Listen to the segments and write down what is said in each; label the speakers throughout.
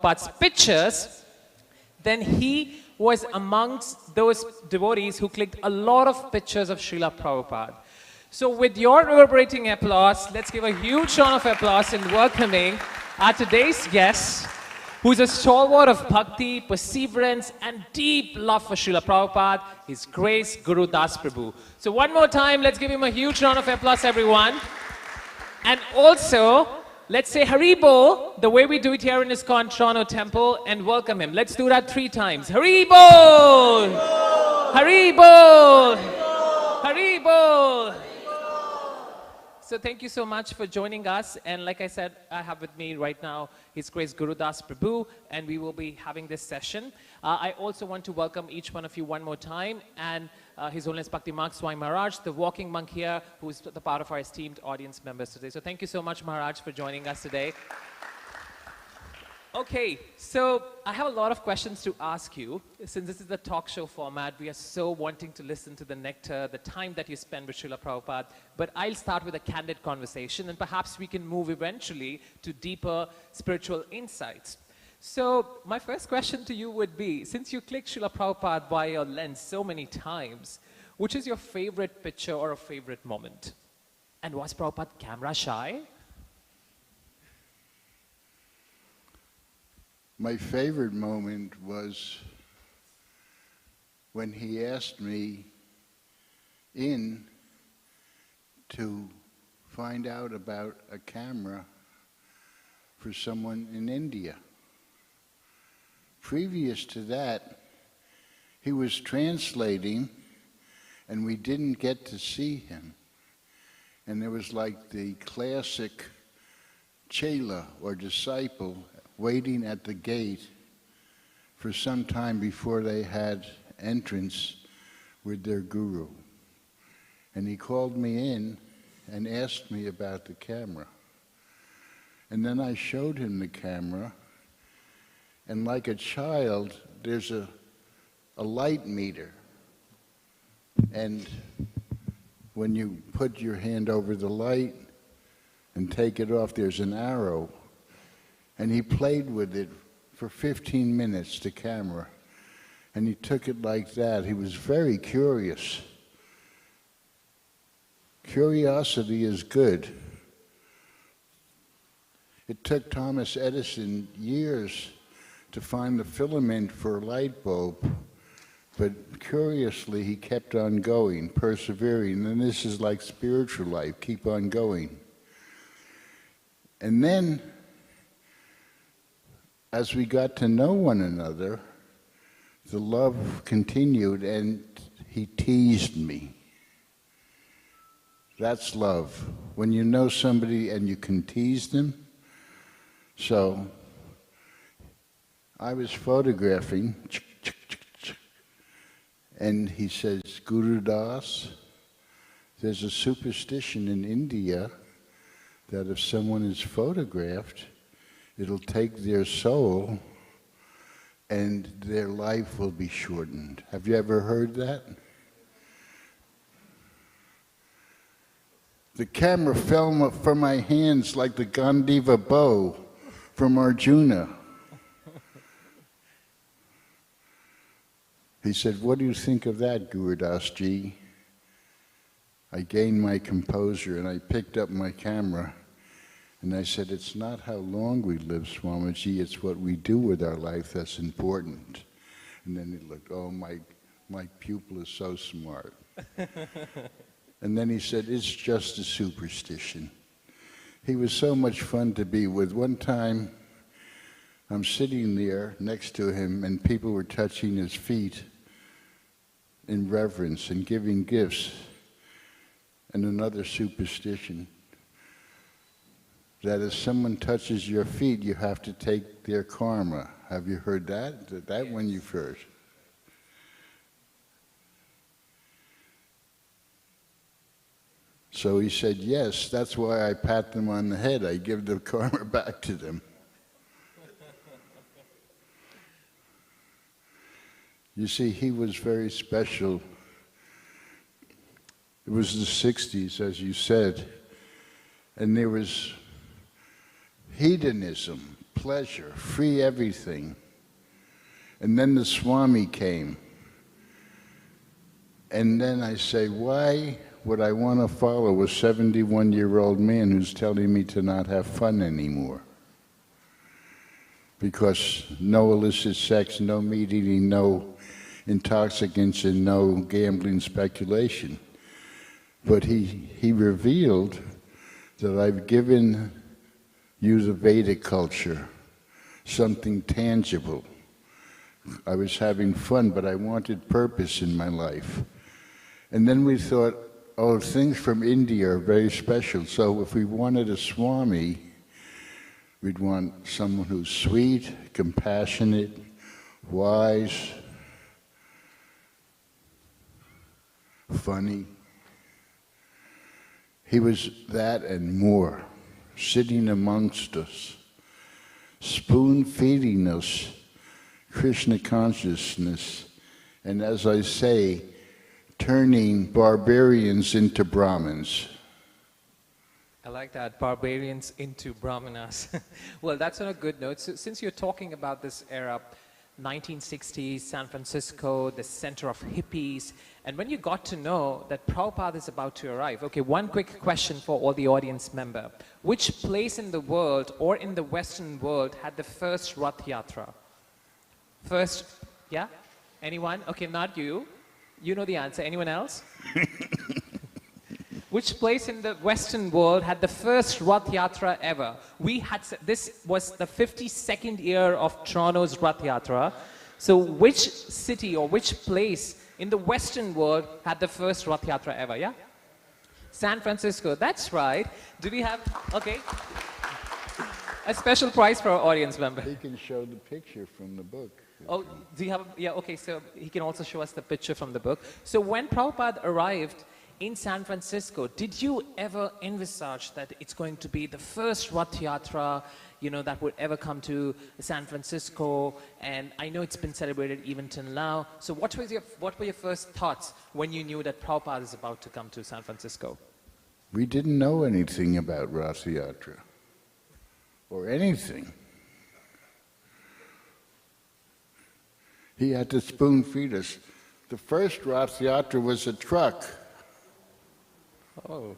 Speaker 1: Prabhupada's pictures, then he was amongst those devotees who clicked a lot of pictures of Srila Prabhupada. So with your reverberating applause, let's give a huge round of applause in welcoming our today's guest, who's a stalwart of bhakti, perseverance, and deep love for Srila Prabhupada, His Grace Gurudas Prabhu. So one more time, let's give him a huge round of applause, everyone. And also, let's say Hari Bol, the way we do it here in ISKCON Toronto Temple, and welcome him. Let's do that 3 times. Hari Bol! Hari Bol! Hari Bol! So thank you so much for joining us. And like I said, I have with me right now His Grace Gurudas Prabhu, and we will be having this session. I also want to welcome each one of you one more time, and His Holiness Bhakti Mark Swami Maharaj, the walking monk here, who is the part of our esteemed audience members today. So thank you so much, Maharaj, for joining us today. Okay, so I have a lot of questions to ask you. Since this is the talk show format, we are so wanting to listen to the nectar, the time that you spend with Srila Prabhupada. But I'll start with a candid conversation, and perhaps we can move eventually to deeper spiritual insights. So my first question to you would be, since you clicked Srila Prabhupada via your lens so many times, which is your favorite picture or a favorite moment? And was Prabhupada camera shy?
Speaker 2: My favorite moment was when he asked me in to find out about a camera for someone in India. Previous to that, he was translating, and we didn't get to see him. And there was like the classic chela or disciple waiting at the gate for some time before they had entrance with their guru. And he called me in and asked me about the camera. And then I showed him the camera, and like a child, there's a light meter. And when you put your hand over the light and take it off, there's an arrow. And he played with it for 15 minutes, the camera. And he took it like that. He was very curious. Curiosity is good. It took Thomas Edison years to find the filament for a light bulb, but curiously he kept on going, persevering. And this is like spiritual life, keep on going. And then, as we got to know one another, the love continued, and he teased me. That's love. When you know somebody and you can tease them. So, I was photographing, and he says, Gurudas, there's a superstition in India that if someone is photographed, it'll take their soul and their life will be shortened. Have you ever heard that? The camera fell from my hands like the Gandiva bow from Arjuna. He said, what do you think of that, Gurudas ji? I gained my composure and I picked up my camera and I said, it's not how long we live, Swamiji, it's what we do with our life that's important. And then he looked, oh, my pupil is so smart. And then he said, it's just a superstition. He was so much fun to be with. One time, I'm sitting there next to him and people were touching his feet in reverence and giving gifts. And another superstition, that if someone touches your feet, you have to take their karma. Have you heard that? That one you've heard. So he said, yes, that's why I pat them on the head. I give the karma back to them. You see, he was very special. It was the 60s, as you said, and there was hedonism, pleasure, free everything. And then the Swami came. And then I say, why would I want to follow a 71-year-old man who's telling me to not have fun anymore? Because no illicit sex, no meat eating, no intoxicants, and no gambling speculation. But he revealed that I've given you the Vedic culture, something tangible. I was having fun, but I wanted purpose in my life. And then we thought, oh, things from India are very special, so if we wanted a Swami, we'd want someone who's sweet, compassionate, wise, funny. He was that and more, sitting amongst us, spoon-feeding us Krishna consciousness, and as I say, turning barbarians into Brahmins.
Speaker 1: I like that, barbarians into Brahmanas. Well, that's on a good note. So, since you're talking about this era, 1960s, San Francisco, the center of hippies, and when you got to know that Prabhupada is about to arrive, okay, one quick question for all the audience member. Which place in the world or in the Western world had the first Rath Yatra? First, yeah? Anyone? Okay, not you. You know the answer. Anyone else? Which place in the Western world had the first Rath Yatra ever? This was the 52nd year of Toronto's Rath Yatra. So which city or which place in the Western world had the first Rath Yatra ever, yeah? San Francisco, that's right. Do we have, okay, a special prize for our audience member?
Speaker 2: He can show the picture from the book.
Speaker 1: Oh, do you have, yeah, okay, so he can also show us the picture from the book. So when Prabhupada arrived in San Francisco, did you ever envisage that it's going to be the first Rath Yatra, you know, that would ever come to San Francisco? And I know it's been celebrated even till now. So what were your first thoughts when you knew that Prabhupada is about to come to San Francisco?
Speaker 2: We didn't know anything about Rath Yatra, or anything. He had to spoon feed us. The first Rath Yatra was a truck.
Speaker 1: Oh,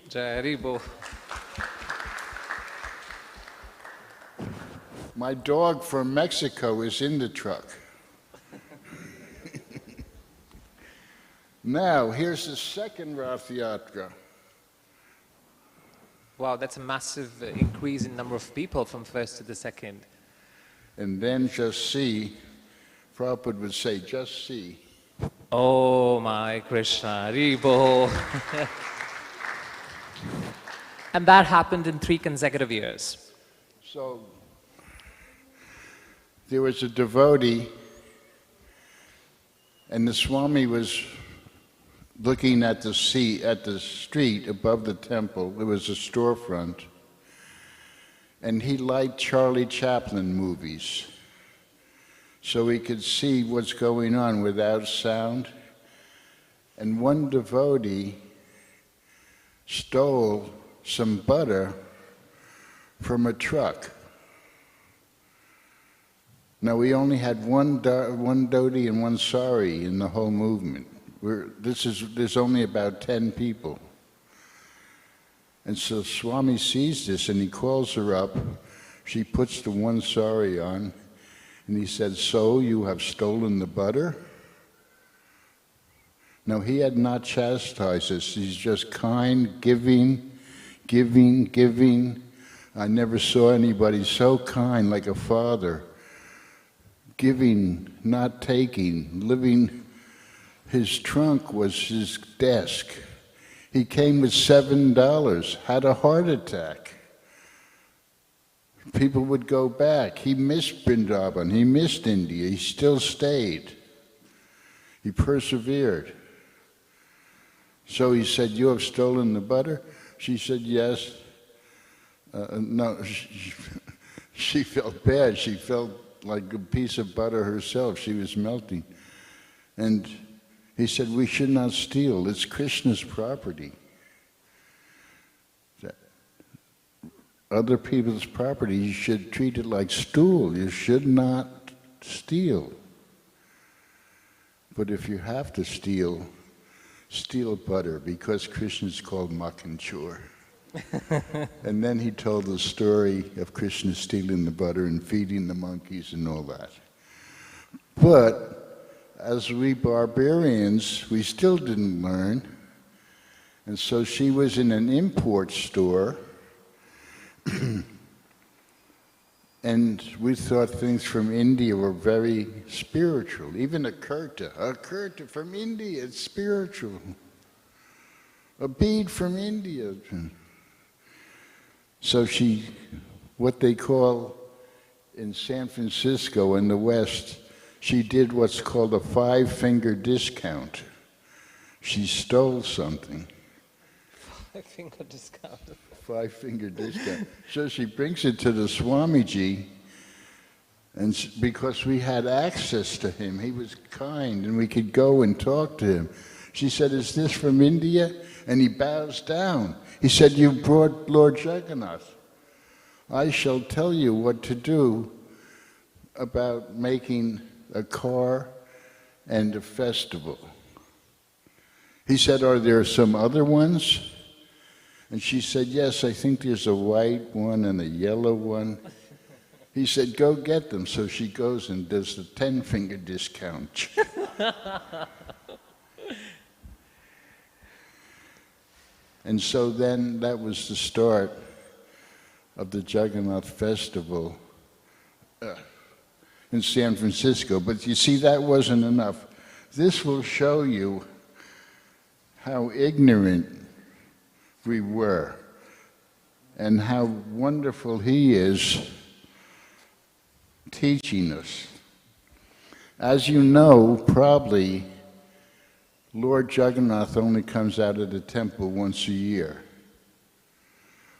Speaker 1: Jai Bo.
Speaker 2: My dog from Mexico is in the truck. Now, here's the second Rath Yatra.
Speaker 1: Wow, that's a massive increase in number of people from first to the second.
Speaker 2: And then just see, Prabhupada would say, just see.
Speaker 1: Oh my Krishna, Haribo. And that happened in 3 consecutive years.
Speaker 2: So, there was a devotee, and the Swami was looking at the street above the temple. There was a storefront, and he liked Charlie Chaplin movies, so he could see what's going on without sound. And one devotee stole some butter from a truck. Now, we only had one dhoti and one sari in the whole movement. There's only about 10 people. And so Swami sees this and he calls her up. She puts the one sari on and he said, "So you have stolen the butter?" Now, he had not chastised us. He's just kind, giving. I never saw anybody so kind, like a father. Giving, not taking, living. His trunk was his desk. He came with $7, had a heart attack. People would go back. He missed Vrindavan, he missed India, he still stayed. He persevered. So he said, "You have stolen the butter?" She said, "Yes." No, she felt bad. She felt like a piece of butter herself. She was melting. And he said, "We should not steal. It's Krishna's property. Other people's property, you should treat it like stool. You should not steal. But if you have to steal butter, because Krishna's called Makanchur." And then he told the story of Krishna stealing the butter and feeding the monkeys and all that. But as we barbarians, we still didn't learn. And so she was in an import store, and we thought things from India were very spiritual. Even a kurta from India, it's spiritual. A bead from India. So she, what they call in San Francisco in the West, she did what's called a 5-finger discount. She stole something.
Speaker 1: 5-finger discount.
Speaker 2: 5-finger discount. So she brings it to the Swamiji, and because we had access to him, he was kind, and we could go and talk to him. She said, "Is this from India?" And he bows down. He said, "You brought Lord Jagannath. I shall tell you what to do about making a car and a festival." He said, "Are there some other ones?" And she said, "Yes, I think there's a white one and a yellow one." He said, "Go get them." So she goes and does the 10-finger discount. And so then that was the start of the Jagannath festival. in San Francisco. But you see, that wasn't enough. This will show you how ignorant we were and how wonderful he is teaching us. As you know, probably, Lord Jagannath only comes out of the temple once a year.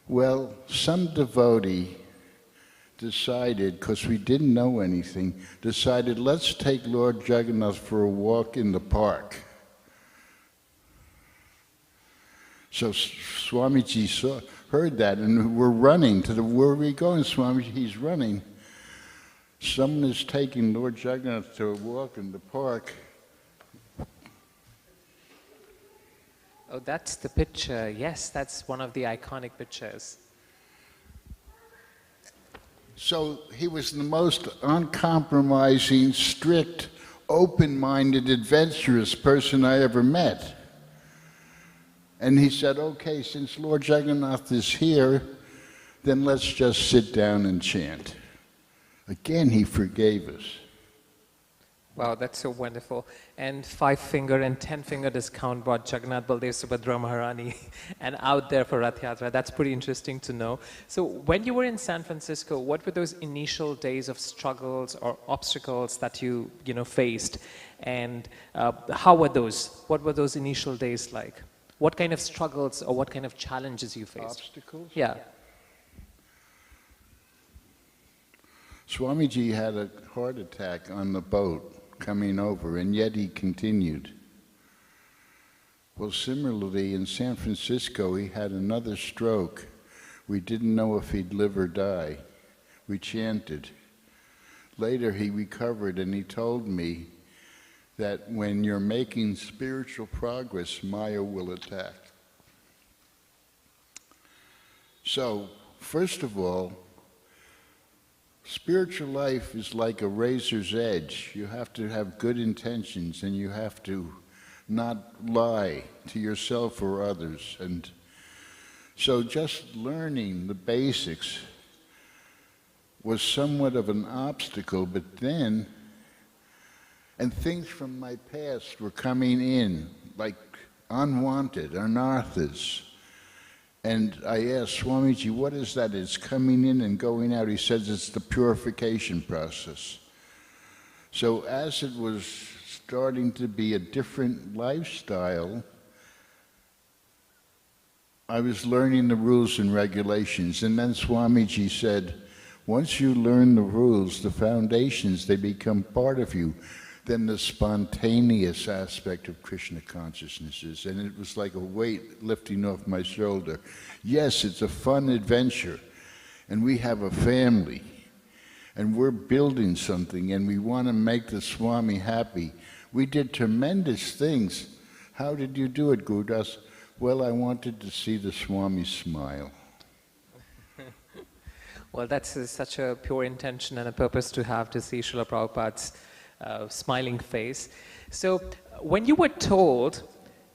Speaker 2: Well, some devotee decided, because we didn't know anything, decided, let's take Lord Jagannath for a walk in the park. So Swamiji heard that, and we're running to where are we going, Swamiji? He's running. Someone is taking Lord Jagannath to a walk in the park.
Speaker 1: Oh, that's the picture. Yes, that's one of the iconic pictures.
Speaker 2: So he was the most uncompromising, strict, open-minded, adventurous person I ever met. And he said, okay, since Lord Jagannath is here, then let's just sit down and chant. Again, he forgave us.
Speaker 1: Wow, that's so wonderful. And 5-finger and 10-finger discount brought Jagannath Baldev Subhadra Maharani and out there for Rath Yatra. That's pretty interesting to know. So when you were in San Francisco, what were those initial days of struggles or obstacles that you faced? And how were those? What were those initial days like? What kind of struggles or what kind of challenges you faced?
Speaker 2: Obstacles?
Speaker 1: Yeah.
Speaker 2: Swamiji had a heart attack on the boat coming over, and yet he continued. Well, similarly, in San Francisco, he had another stroke. We didn't know if he'd live or die. We chanted. Later, he recovered, and he told me that when you're making spiritual progress, Maya will attack. So, first of all, spiritual life is like a razor's edge. You have to have good intentions, and you have to not lie to yourself or others. And so just learning the basics was somewhat of an obstacle, but then, and things from my past were coming in, like unwanted, anarthas. And I asked Swamiji, what is that? It's coming in and going out. He says it's the purification process. So as it was starting to be a different lifestyle, I was learning the rules and regulations. And then Swamiji said, once you learn the rules, the foundations, they become part of you. Then the spontaneous aspect of Krishna consciousness is, and it was like a weight lifting off my shoulder. Yes, it's a fun adventure, and we have a family, and we're building something, and we want to make the Swami happy. We did tremendous things. How did you do it, Gurudas? Well, I wanted to see the Swami smile.
Speaker 1: Well, that's such a pure intention and a purpose to have, to see Srila Prabhupada's smiling face. So when you were told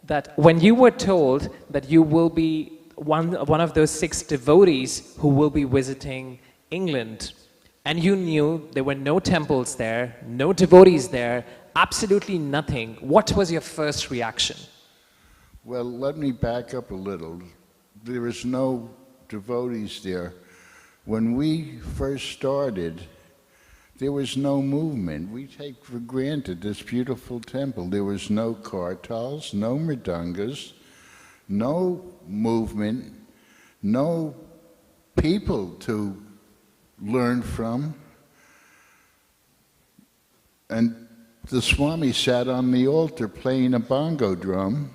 Speaker 1: that you will be one of those 6 devotees who will be visiting England, and you knew there were no temples there, no devotees there, absolutely nothing, what was your first reaction?
Speaker 2: Well, let me back up a little. There was no devotees there. When we first started, there was no movement. We take for granted this beautiful temple. There was no kartals, no mridangas, no movement, no people to learn from. And the Swami sat on the altar playing a bongo drum.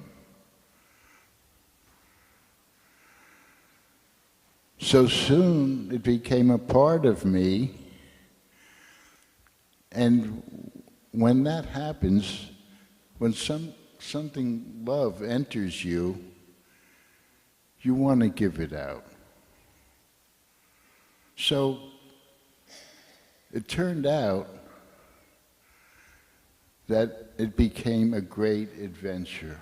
Speaker 2: So soon it became a part of me. And when that happens, when something love enters you, you want to give it out. So it turned out that it became a great adventure.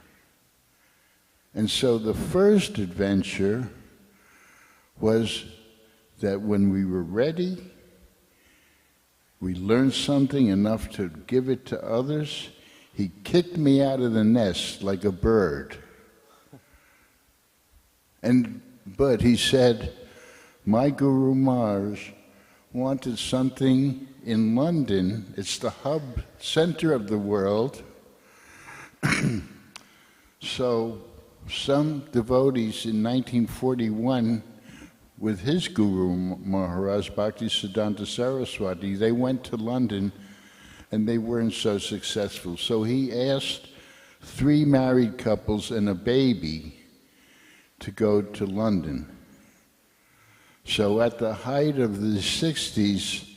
Speaker 2: And so the first adventure was that when we were ready, we learned something enough to give it to others, he kicked me out of the nest like a bird. But he said, my Guru Maharaj wanted something in London. It's the hub center of the world. So some devotees in 1941, with his Guru Maharaj, Bhaktisiddhanta Saraswati, they went to London and they weren't so successful. So he asked 3 married couples and a baby to go to London. So at the height of the 60s,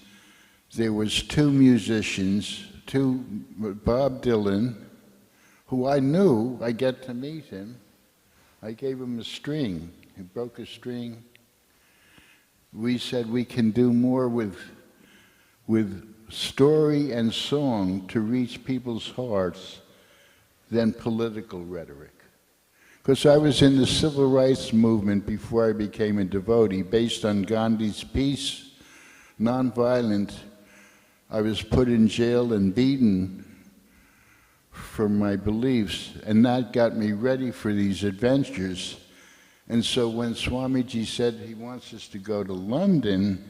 Speaker 2: there was 2 musicians, Bob Dylan, who I knew. I get to meet him. I gave him a string. He broke a string. We said we can do more with story and song to reach people's hearts than political rhetoric. Because I was in the civil rights movement before I became a devotee, based on Gandhi's peace, nonviolent. I was put in jail and beaten for my beliefs, and that got me ready for these adventures. And so when Swamiji said he wants us to go to London,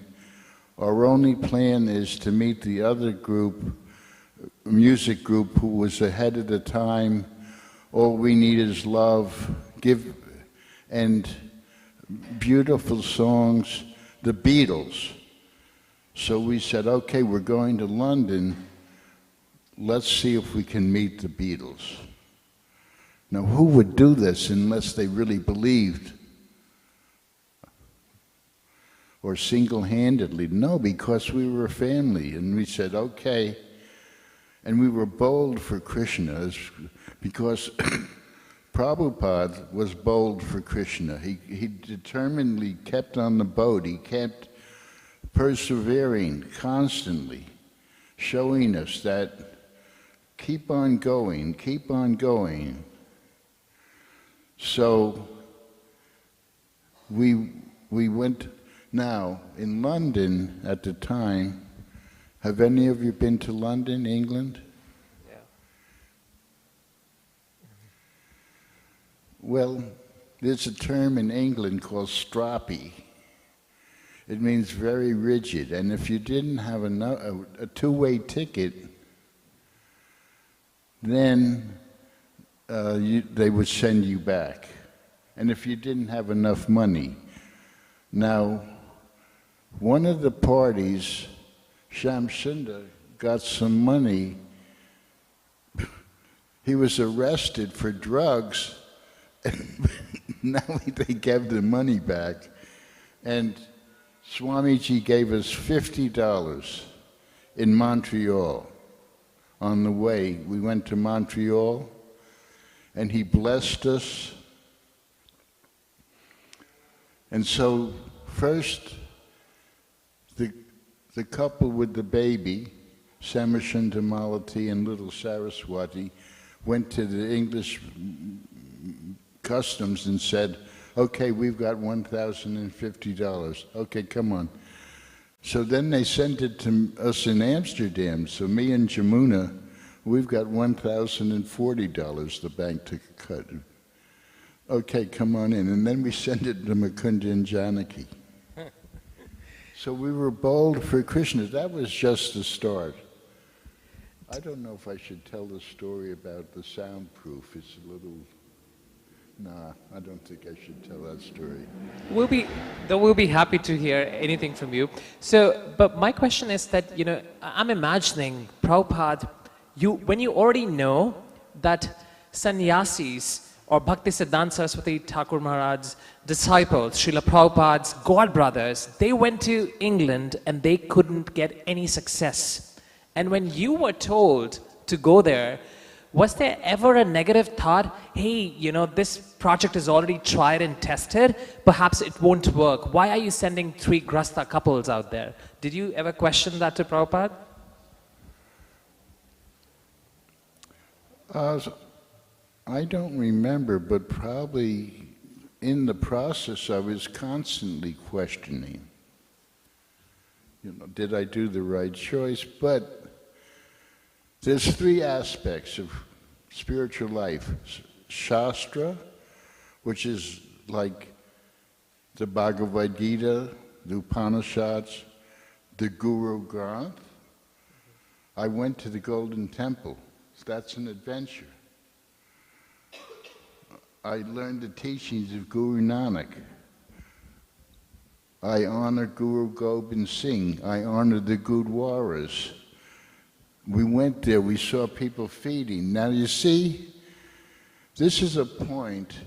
Speaker 2: our only plan is to meet the other group, music group, who was ahead of the time. All we need is love, and beautiful songs, the Beatles. So we said, okay, we're going to London. Let's see if we can meet the Beatles. Now, who would do this unless they really believed? Or single-handedly? No, because we were a family, and we said, okay. And we were bold for Krishna, because Prabhupada was bold for Krishna. He determinedly kept on the boat. He kept persevering constantly, showing us that keep on going, keep on going. So we went. Now, in London at the time, have any of you been to London, England?
Speaker 1: Yeah.
Speaker 2: Well, there's a term in England called stroppy. It means very rigid, and if you didn't have a two-way ticket, then they would send you back. And if you didn't have enough money. Now, one of the parties, Shamsunda, got some money. He was arrested for drugs, and now they gave the money back. And Swamiji gave us $50 in Montreal. On the way, we went to Montreal, and he blessed us. And so, first, the couple with the baby, Samashunda Malati and little Saraswati, went to the English customs and said, okay, we've got $1,050. Okay, come on. So then they sent it to us in Amsterdam. So me and Jamuna, we've got $1,040 the bank took a cut. Okay, come on in. And then we sent it to Mukunda and Janaki. So we were bold for Krishna. That was just the start. I don't know if I should tell the story about the soundproof. It's a little... Nah, I don't think I should tell that story.
Speaker 1: We'll be happy to hear anything from you. So, but my question is that, I'm imagining, Prabhupada, when you already know that sannyasis or Bhaktisiddhanta Saraswati Thakur Maharaj's disciples, Srila Prabhupada's god brothers, they went to England and they couldn't get any success. And when you were told to go there, was there ever a negative thought, hey, this project is already tried and tested, perhaps it won't work. Why are you sending 3 Grasta couples out there? Did you ever question that to Prabhupada?
Speaker 2: I don't remember, but probably in the process I was constantly questioning. did I do the right choice? But there's three aspects of spiritual life. Shastra, which is like the Bhagavad Gita, the Upanishads, the Guru Granth. I went to the Golden Temple. That's an adventure. I learned the teachings of Guru Nanak. I honor Guru Gobind Singh. I honor the Gurdwaras. We went there, we saw people feeding. Now you see, this is a point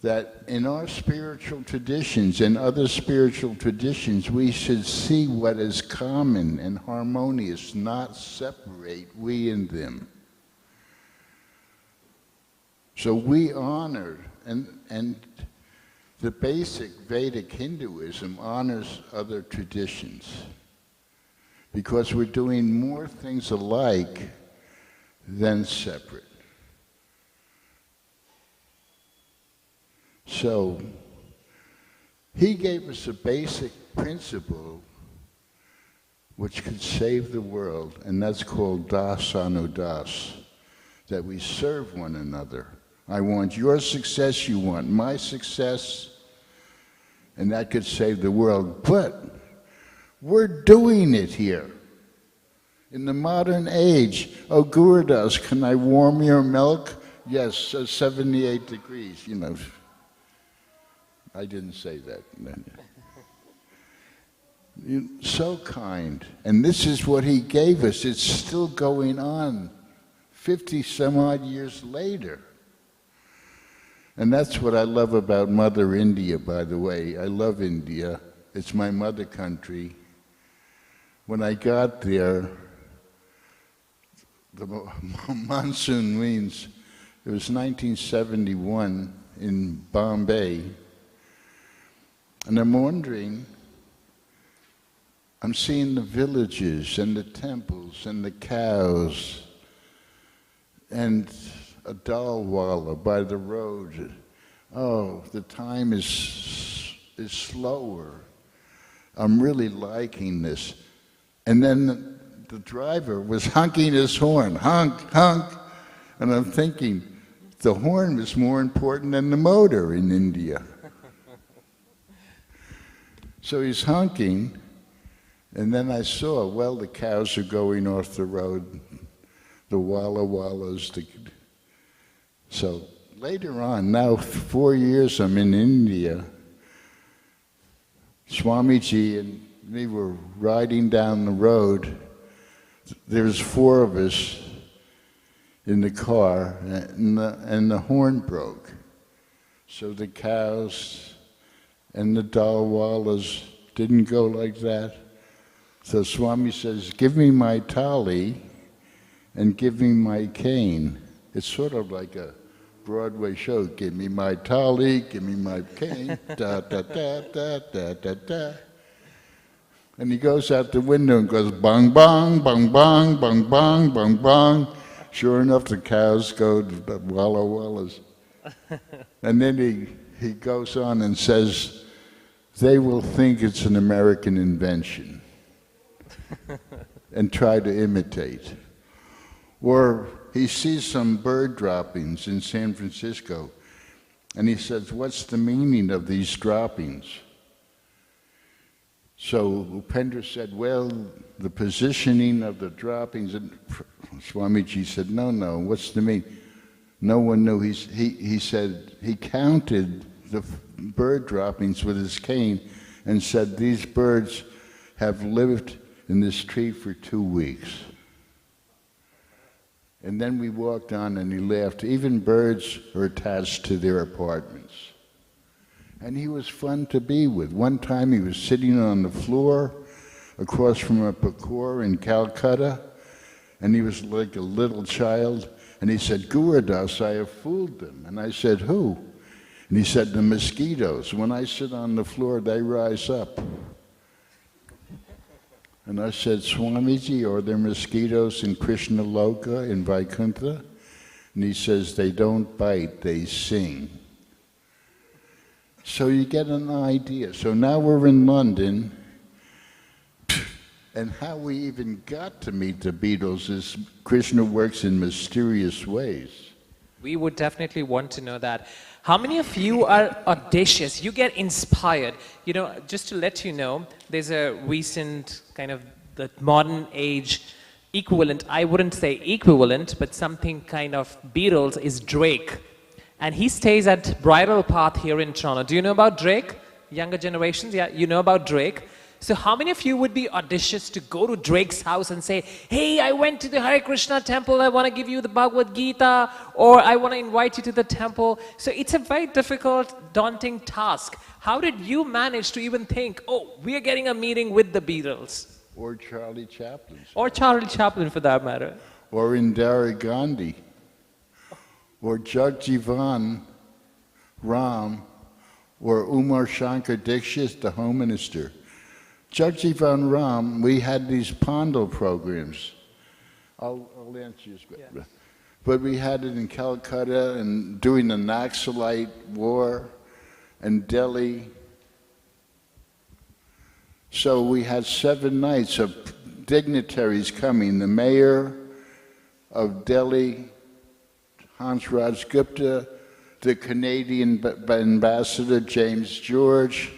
Speaker 2: that in our spiritual traditions and other spiritual traditions, we should see what is common and harmonious, not separate we and them. So we honor, and the basic Vedic Hinduism honors other traditions because we're doing more things alike than separate. So he gave us a basic principle which could save the world, and that's called das anudas, that we serve one another. I want your success, you want my success, and that could save the world. But we're doing it here. In the modern age, oh, Gurudas, can I warm your milk? Yes, 78 degrees, I didn't say that. You're so kind. And this is what he gave us. It's still going on 50 some odd years later. And that's what I love about Mother India, by the way. I love India. It's my mother country. When I got there, the monsoon winds, it was 1971 in Bombay, and I'm wondering, I'm seeing the villages and the temples and the cows and a dalwala by the road. Oh, the time is slower. I'm really liking this. And then the driver was honking his horn, honk, honk. And I'm thinking, the horn was more important than the motor in India. So he's honking, and then I saw, well, the cows are going off the road, the walla wallas. So later on, now 4 years I'm in India, Swamiji and me were riding down the road. There's 4 of us in the car, and the horn broke. So the cows and the dalwalas didn't go like that. So Swami says, give me my tali and give me my cane. It's sort of like a Broadway show. Give me my tali, give me my cane, da da da da da da da. And he goes out the window and goes bang bang, bang bang, bang bang, bang bang. Sure enough, the cows go to the walla wallas. And then he goes on and says, they will think it's an American invention and try to imitate. Or he sees some bird droppings in San Francisco, and he says, what's the meaning of these droppings? So Upendra said, well, the positioning of the droppings, and Swamiji said, no, what's the meaning? No one knew. He said, he counted the bird droppings with his cane and said, these birds have lived in this tree for 2 weeks. And then we walked on and he laughed. Even birds are attached to their apartments. And he was fun to be with. One time he was sitting on the floor across from a pakor in Calcutta, and he was like a little child, and he said, Gurudas, I have fooled them. And I said, who? And he said, the mosquitoes. When I sit on the floor, they rise up. And I said, Swamiji, are there mosquitoes in Krishna Loka, in Vaikuntha? And he says, they don't bite, they sing. So you get an idea. So now we're in London, And how we even got to meet the Beatles is Krishna works in mysterious ways.
Speaker 1: We would definitely want to know that. How many of you are audacious? You get inspired. You know, just to let you know, there's a recent kind of the modern age equivalent. I wouldn't say equivalent, but something kind of Beatles is Drake. And he stays at Bridal Path here in Toronto. Do you know about Drake? Younger generations, yeah, you know about Drake. So how many of you would be audacious to go to Drake's house and say, hey, I went to the Hare Krishna temple, I want to give you the Bhagavad Gita, or I want to invite you to the temple. So it's a very difficult, daunting task. How did you manage to even think, oh, we are getting a meeting with the Beatles?
Speaker 2: Or Charlie Chaplin.
Speaker 1: Or Charlie Chaplin for that matter.
Speaker 2: Or Indira Gandhi. Or Jagjivan Ram. Or Umar Shankar Dixit, the Home Minister. Jagjivan Ram, we had these Pondo programs. I'll answer your question. Yeah. But we had it in Calcutta and during the Naxalite war and Delhi. So we had 7 nights of dignitaries coming. The mayor of Delhi, Hansraj Gupta, the Canadian ambassador, James George,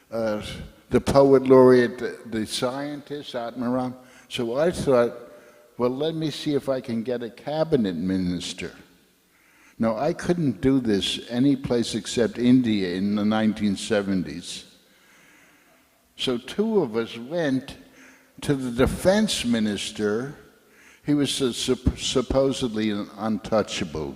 Speaker 2: the poet laureate, the scientist, Atmaram. So I thought, well, let me see if I can get a cabinet minister. Now, I couldn't do this any place except India in the 1970s. So 2 of us went to the defense minister. He was supposedly untouchable.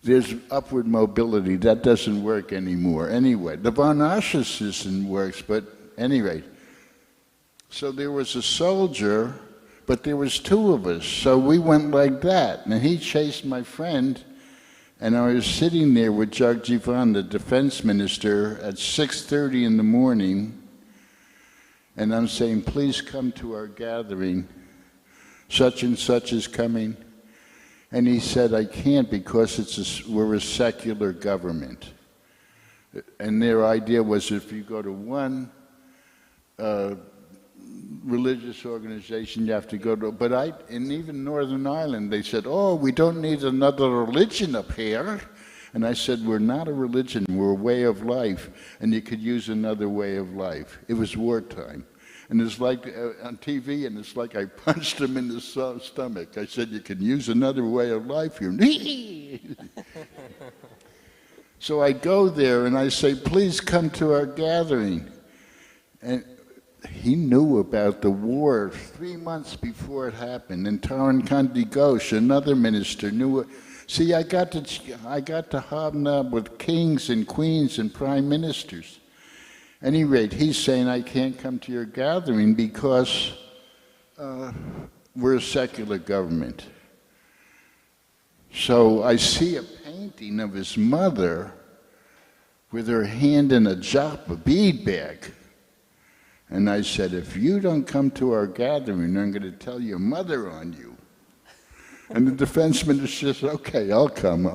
Speaker 2: There's upward mobility. That doesn't work anymore. Anyway, the Varnashra system works, but anyway. So there was a soldier, but there was 2 of us. So we went like that. And he chased my friend, and I was sitting there with Jagjivan, the defense minister, at 6:30 in the morning. And I'm saying, please come to our gathering. Such and such is coming. And he said, I can't because we're a secular government. And their idea was if you go to one religious organization, you have to go to, in even Northern Ireland, they said, oh, we don't need another religion up here. And I said, we're not a religion, we're a way of life, and you could use another way of life. It was wartime. And it's like on TV, and it's like I punched him in the stomach. I said, you can use another way of life here. So I go there and I say, please come to our gathering. And he knew about the war 3 months before it happened. And Taran Kandi Ghosh, another minister, knew it. See, I got to hobnob with kings and queens and prime ministers. At any rate, he's saying, I can't come to your gathering because we're a secular government. So I see a painting of his mother with her hand in a japa bead bag. And I said, if you don't come to our gathering, I'm going to tell your mother on you. And the defense minister says, okay, I'll come.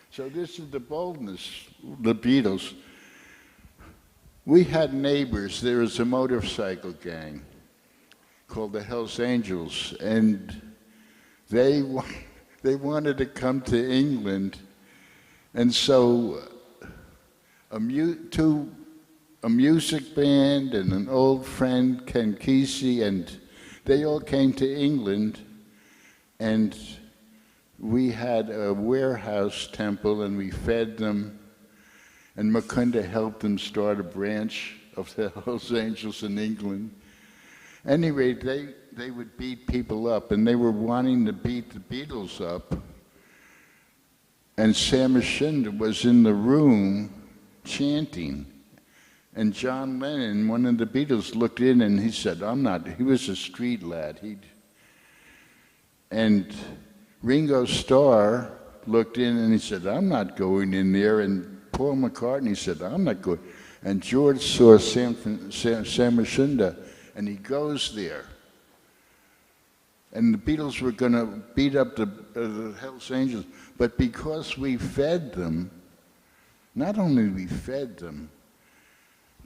Speaker 2: So this is the boldness, the Beatles. We had neighbors. There was a motorcycle gang called the Hells Angels, and they wanted to come to England, and so a music band and an old friend, Ken Kesey, and they all came to England, and we had a warehouse temple, and we fed them. And Mukunda helped them start a branch of the Hells Angels in England. Anyway, they would beat people up, and they were wanting to beat the Beatles up. And Samashinda was in the room chanting. And John Lennon, one of the Beatles, looked in and he said, he was a street lad. And Ringo Starr looked in and he said, I'm not going in there. And Paul McCartney said, I'm not going. And George saw Samashinda, and he goes there. And the Beatles were going to beat up the Hells Angels, but because we fed them, not only we fed them,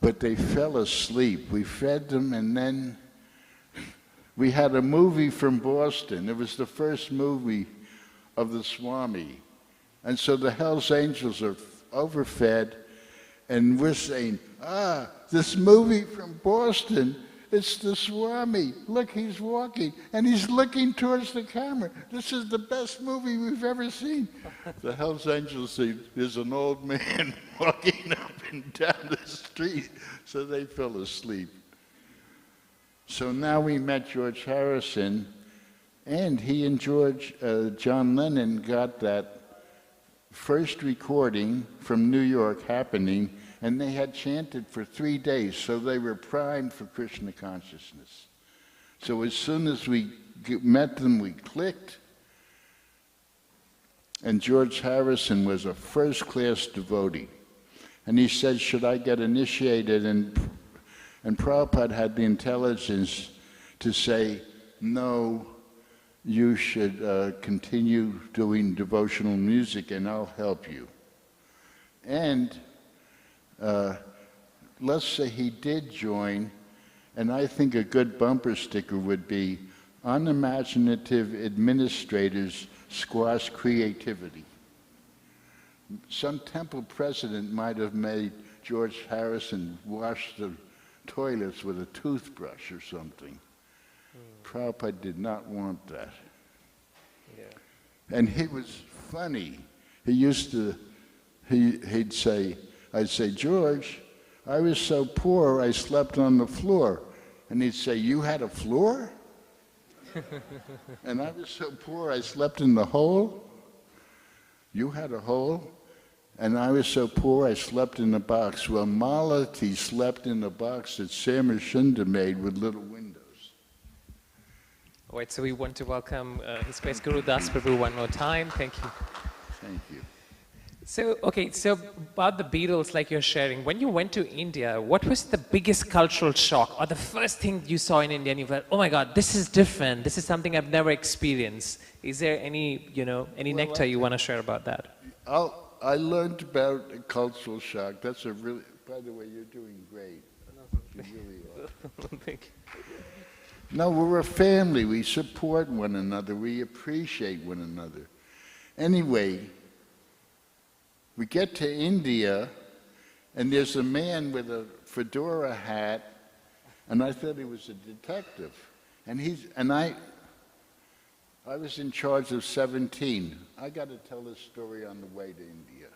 Speaker 2: but they fell asleep. We fed them, and then we had a movie from Boston. It was the first movie of the Swami. And so the Hells Angels are overfed, and we're saying, this movie from Boston, it's the Swami. Look, he's walking, and he's looking towards the camera. This is the best movie we've ever seen. The Hells Angels say, there's an old man walking up and down the street. So they fell asleep. So now we met George Harrison, and he and John Lennon got that first recording from New York happening, and they had chanted for 3 days, so they were primed for Krishna consciousness. So as soon as we met them, we clicked, and George Harrison was a first-class devotee. And he said, should I get initiated? And Prabhupada had the intelligence to say, no, you should continue doing devotional music and I'll help you. And let's say he did join, and I think a good bumper sticker would be, unimaginative administrators squash creativity. Some temple president might have made George Harrison wash the toilets with a toothbrush or something. Prabhupada did not want that. Yeah. And he was funny. He used to, he'd say, I'd say, George, I was so poor I slept on the floor. And he'd say, you had a floor? And I was so poor I slept in the hole? You had a hole? And I was so poor I slept in a box. Well, Malati slept in a box that Samashunda made with little windows.
Speaker 1: All right, so we want to welcome His Grace Gurudas Prabhu one more time. Thank you.
Speaker 2: Thank you.
Speaker 1: So, okay, so about the Beatles, like you're sharing, when you went to India, what was the biggest cultural shock or the first thing you saw in India and you felt, oh my God, this is different. This is something I've never experienced. Is there any, any nectar you want to share about that?
Speaker 2: I learned about a cultural shock. That's a really, by the way, you're doing great. You really are.
Speaker 1: Thank you.
Speaker 2: No, we're a family. We support one another. We appreciate one another. Anyway, we get to India, and there's a man with a fedora hat, and I thought he was a detective. And I was in charge of 17. I got to tell this story on the way to India.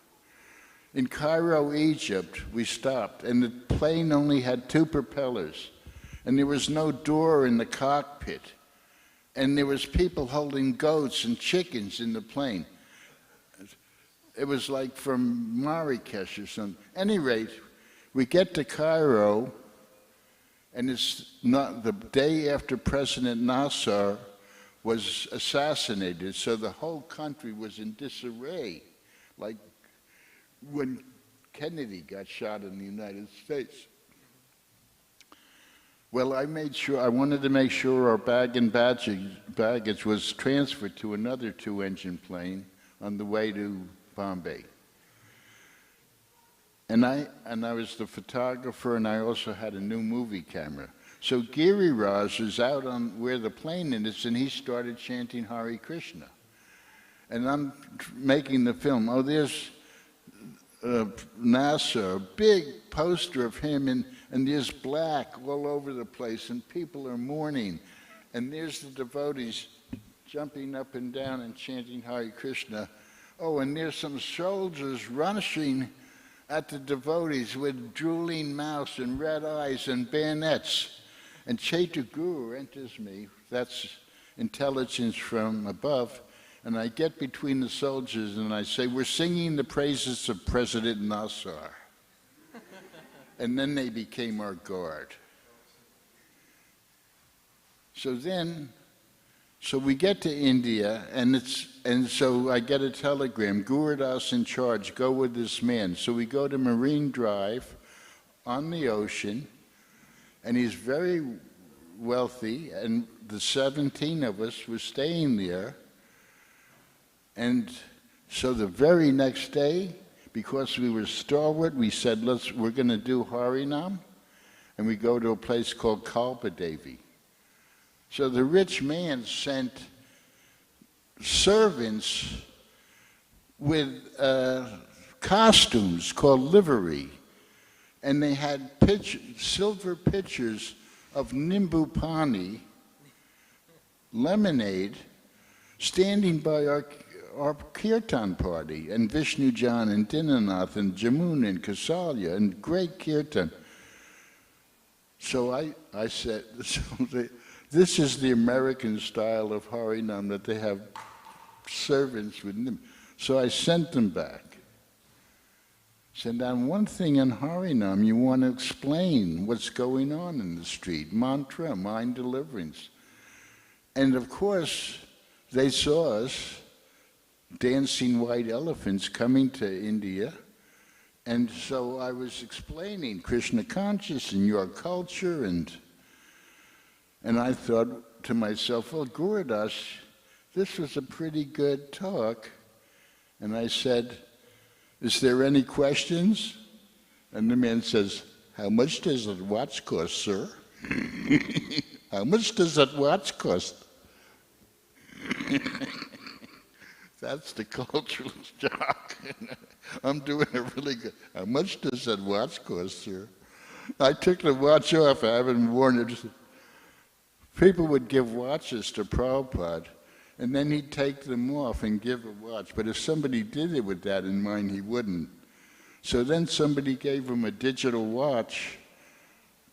Speaker 2: In Cairo, Egypt, we stopped, and the plane only had 2 propellers, and there was no door in the cockpit, and there was people holding goats and chickens in the plane. It was like from Marrakesh or something. At any rate, we get to Cairo, and it's not the day after President Nasser was assassinated, so the whole country was in disarray, like when Kennedy got shot in the United States. Well, I wanted to make sure our baggage was transferred to another 2-engine plane on the way to Bombay. And I was the photographer, and I also had a new movie camera. So Giriraj is out on where the plane is, and he started chanting Hare Krishna. And I'm making the film. Oh, there's Nasser, a big poster of him, and there's black all over the place, and people are mourning. And there's the devotees jumping up and down and chanting Hare Krishna. Oh, and there's some soldiers rushing at the devotees with drooling mouths and red eyes and bayonets. And Chaitya Guru enters me, that's intelligence from above, and I get between the soldiers and I say, we're singing the praises of President Nasser. And then they became our guard. So we get to India, and so I get a telegram, Gurudas in charge, go with this man. So we go to Marine Drive on the ocean, and he's very wealthy, and the 17 of us were staying there. And so the very next day, because we were stalwart, we said, we're going to do Harinam, and we go to a place called Kalpadevi. So the rich man sent servants with costumes called livery, and they had silver pitchers of Nimbu Pani, lemonade, standing by our kirtan party, and Vishnu Jan and Dinanath and Jamuna and Kasalya, and great kirtan. So I said, this is the American style of Harinam, that they have servants with them. So I sent them back. Said, now one thing in Harinam, you want to explain what's going on in the street. Mantra, mind deliverance. And of course, they saw us, dancing white elephants, coming to India. And so I was explaining Krishna conscious and your culture, and I thought to myself, well, Gurudas, this was a pretty good talk. And I said, is there any questions? And the man says, how much does that watch cost, sir? How much does that watch cost? That's the cultural shock. I'm doing it really good. How much does that watch cost, sir? I took the watch off. I haven't worn it. People would give watches to Prabhupada, and then he'd take them off and give a watch. But if somebody did it with that in mind, he wouldn't. So then somebody gave him a digital watch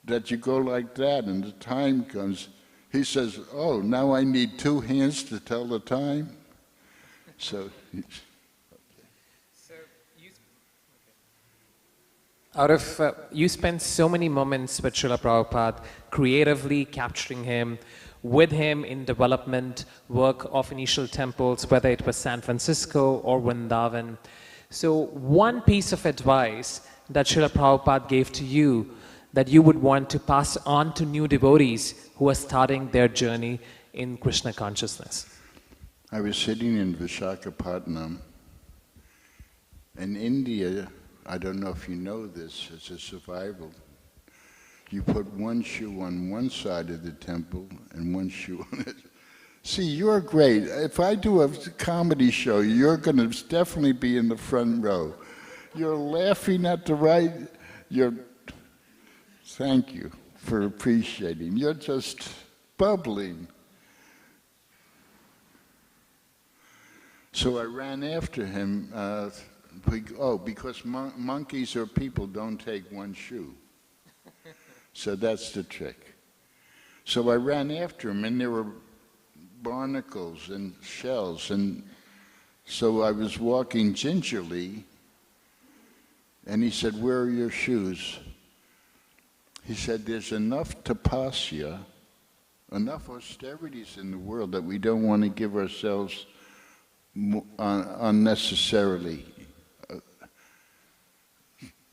Speaker 2: that you go like that, and the time comes. He says, oh, now I need 2 hands to tell the time? So,
Speaker 1: you spend so many moments with Srila Prabhupada, creatively capturing him, with him in development work of initial temples, whether it was San Francisco or Vrindavan. So one piece of advice that Srila Prabhupada gave to you that you would want to pass on to new devotees who are starting their journey in Krishna consciousness.
Speaker 2: I was sitting in Visakhapatnam, in India. I don't know if you know this, it's a survival. You put one shoe on one side of the temple and one shoe on it. See, you're great. If I do a comedy show, you're going to definitely be in the front row. You're laughing at the right, thank you for appreciating. You're just bubbling. So I ran after him, because monkeys or people don't take one shoe. So that's the trick. So I ran after him, and there were barnacles and shells, and so I was walking gingerly, and he said, where are your shoes? He said, there's enough tapasya, enough austerities in the world that we don't want to give ourselves unnecessarily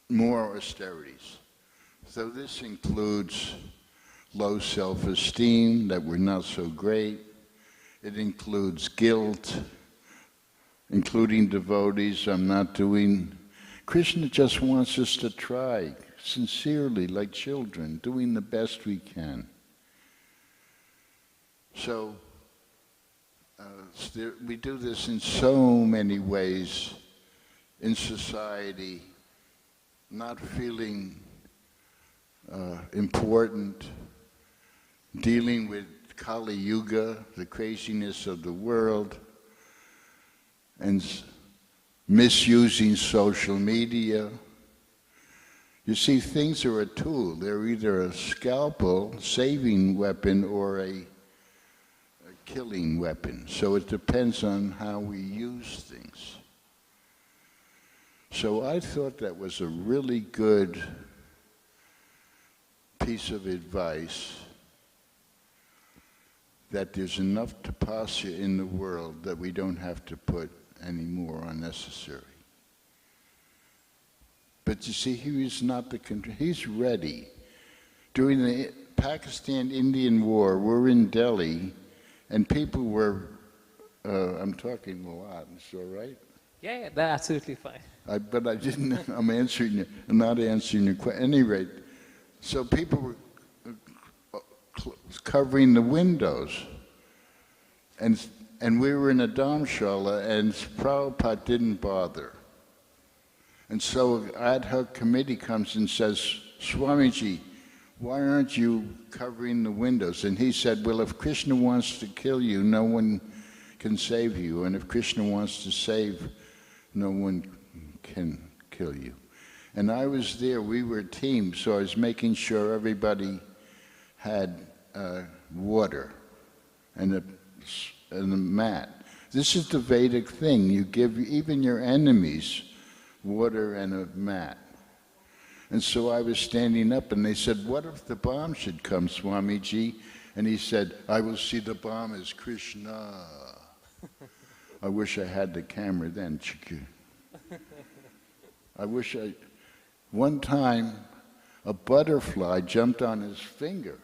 Speaker 2: more austerities. So this includes low self-esteem, that we're not so great. It includes guilt, including devotees, I'm not doing. Krishna just wants us to try, sincerely, like children, doing the best we can. So, we do this in so many ways in society, not feeling important, dealing with Kali Yuga, the craziness of the world, and misusing social media. You see, things are a tool. They're either a scalpel, saving weapon, or a killing weapon. So it depends on how we use things. So I thought that was a really good piece of advice, that there's enough tapasya in the world that we don't have to put any more unnecessary. But you see, he was not he's ready. During the Pakistan-Indian War, we're in Delhi, and people were, I'm talking a lot, it's all right?
Speaker 1: Yeah, yeah, that's absolutely fine.
Speaker 2: But I didn't, I'm not answering your question. At any rate, so people were covering the windows. And we were in a dharamshala, and Prabhupada didn't bother. And so ad hoc committee comes and says, Swamiji, why aren't you covering the windows? And he said, well, if Krishna wants to kill you, no one can save you. And if Krishna wants to save, no one can kill you. And I was there, we were a team, so I was making sure everybody had water and a mat. This is the Vedic thing. You give even your enemies water and a mat. And so I was standing up and they said, what if the bomb should come, Swamiji? And he said, I will see the bomb as Krishna. I wish I had the camera then. One time a butterfly jumped on his finger.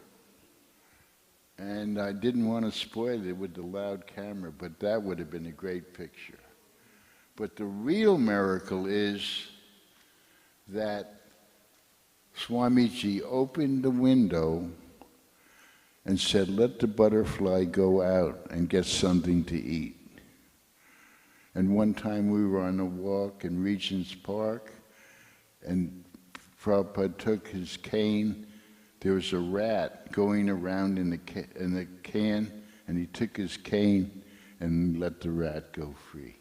Speaker 2: And I didn't want to spoil it with the loud camera, but that would have been a great picture. But the real miracle is that Swamiji opened the window and said, let the butterfly go out and get something to eat. And one time we were on a walk in Regent's Park, and Prabhupada took his cane. There was a rat going around in the can, and he took his cane and let the rat go free.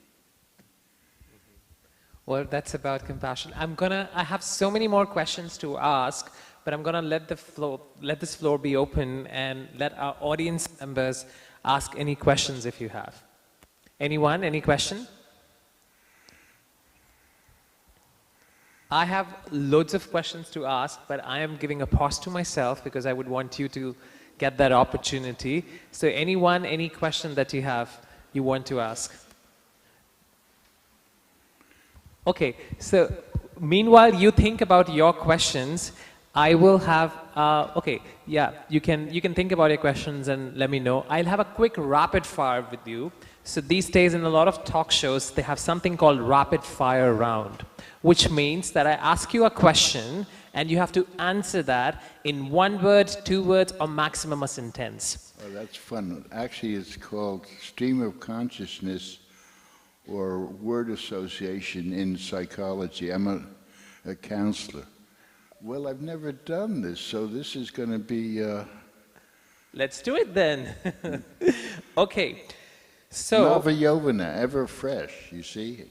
Speaker 1: Well, that's about compassion. I have so many more questions to ask, but I'm gonna let this floor be open and let our audience members ask any questions if you have. Anyone, any question? I have loads of questions to ask, but I am giving a pause to myself because I would want you to get that opportunity. So anyone, any question that you want to ask? Okay, so meanwhile you think about your questions, I will have, okay, yeah, you can think about your questions and let me know. I'll have a quick rapid fire with you. So these days in a lot of talk shows, they have something called rapid fire round, which means that I ask you a question and you have to answer that in 1 word, 2 words, or maximum a sentence.
Speaker 2: Oh, that's fun. Actually, it's called stream of consciousness or word association in psychology. I'm a counselor. Well, I've never done this, so this is going to be...
Speaker 1: Let's do it then. Okay. So,
Speaker 2: Nava Yovana, ever fresh, you see?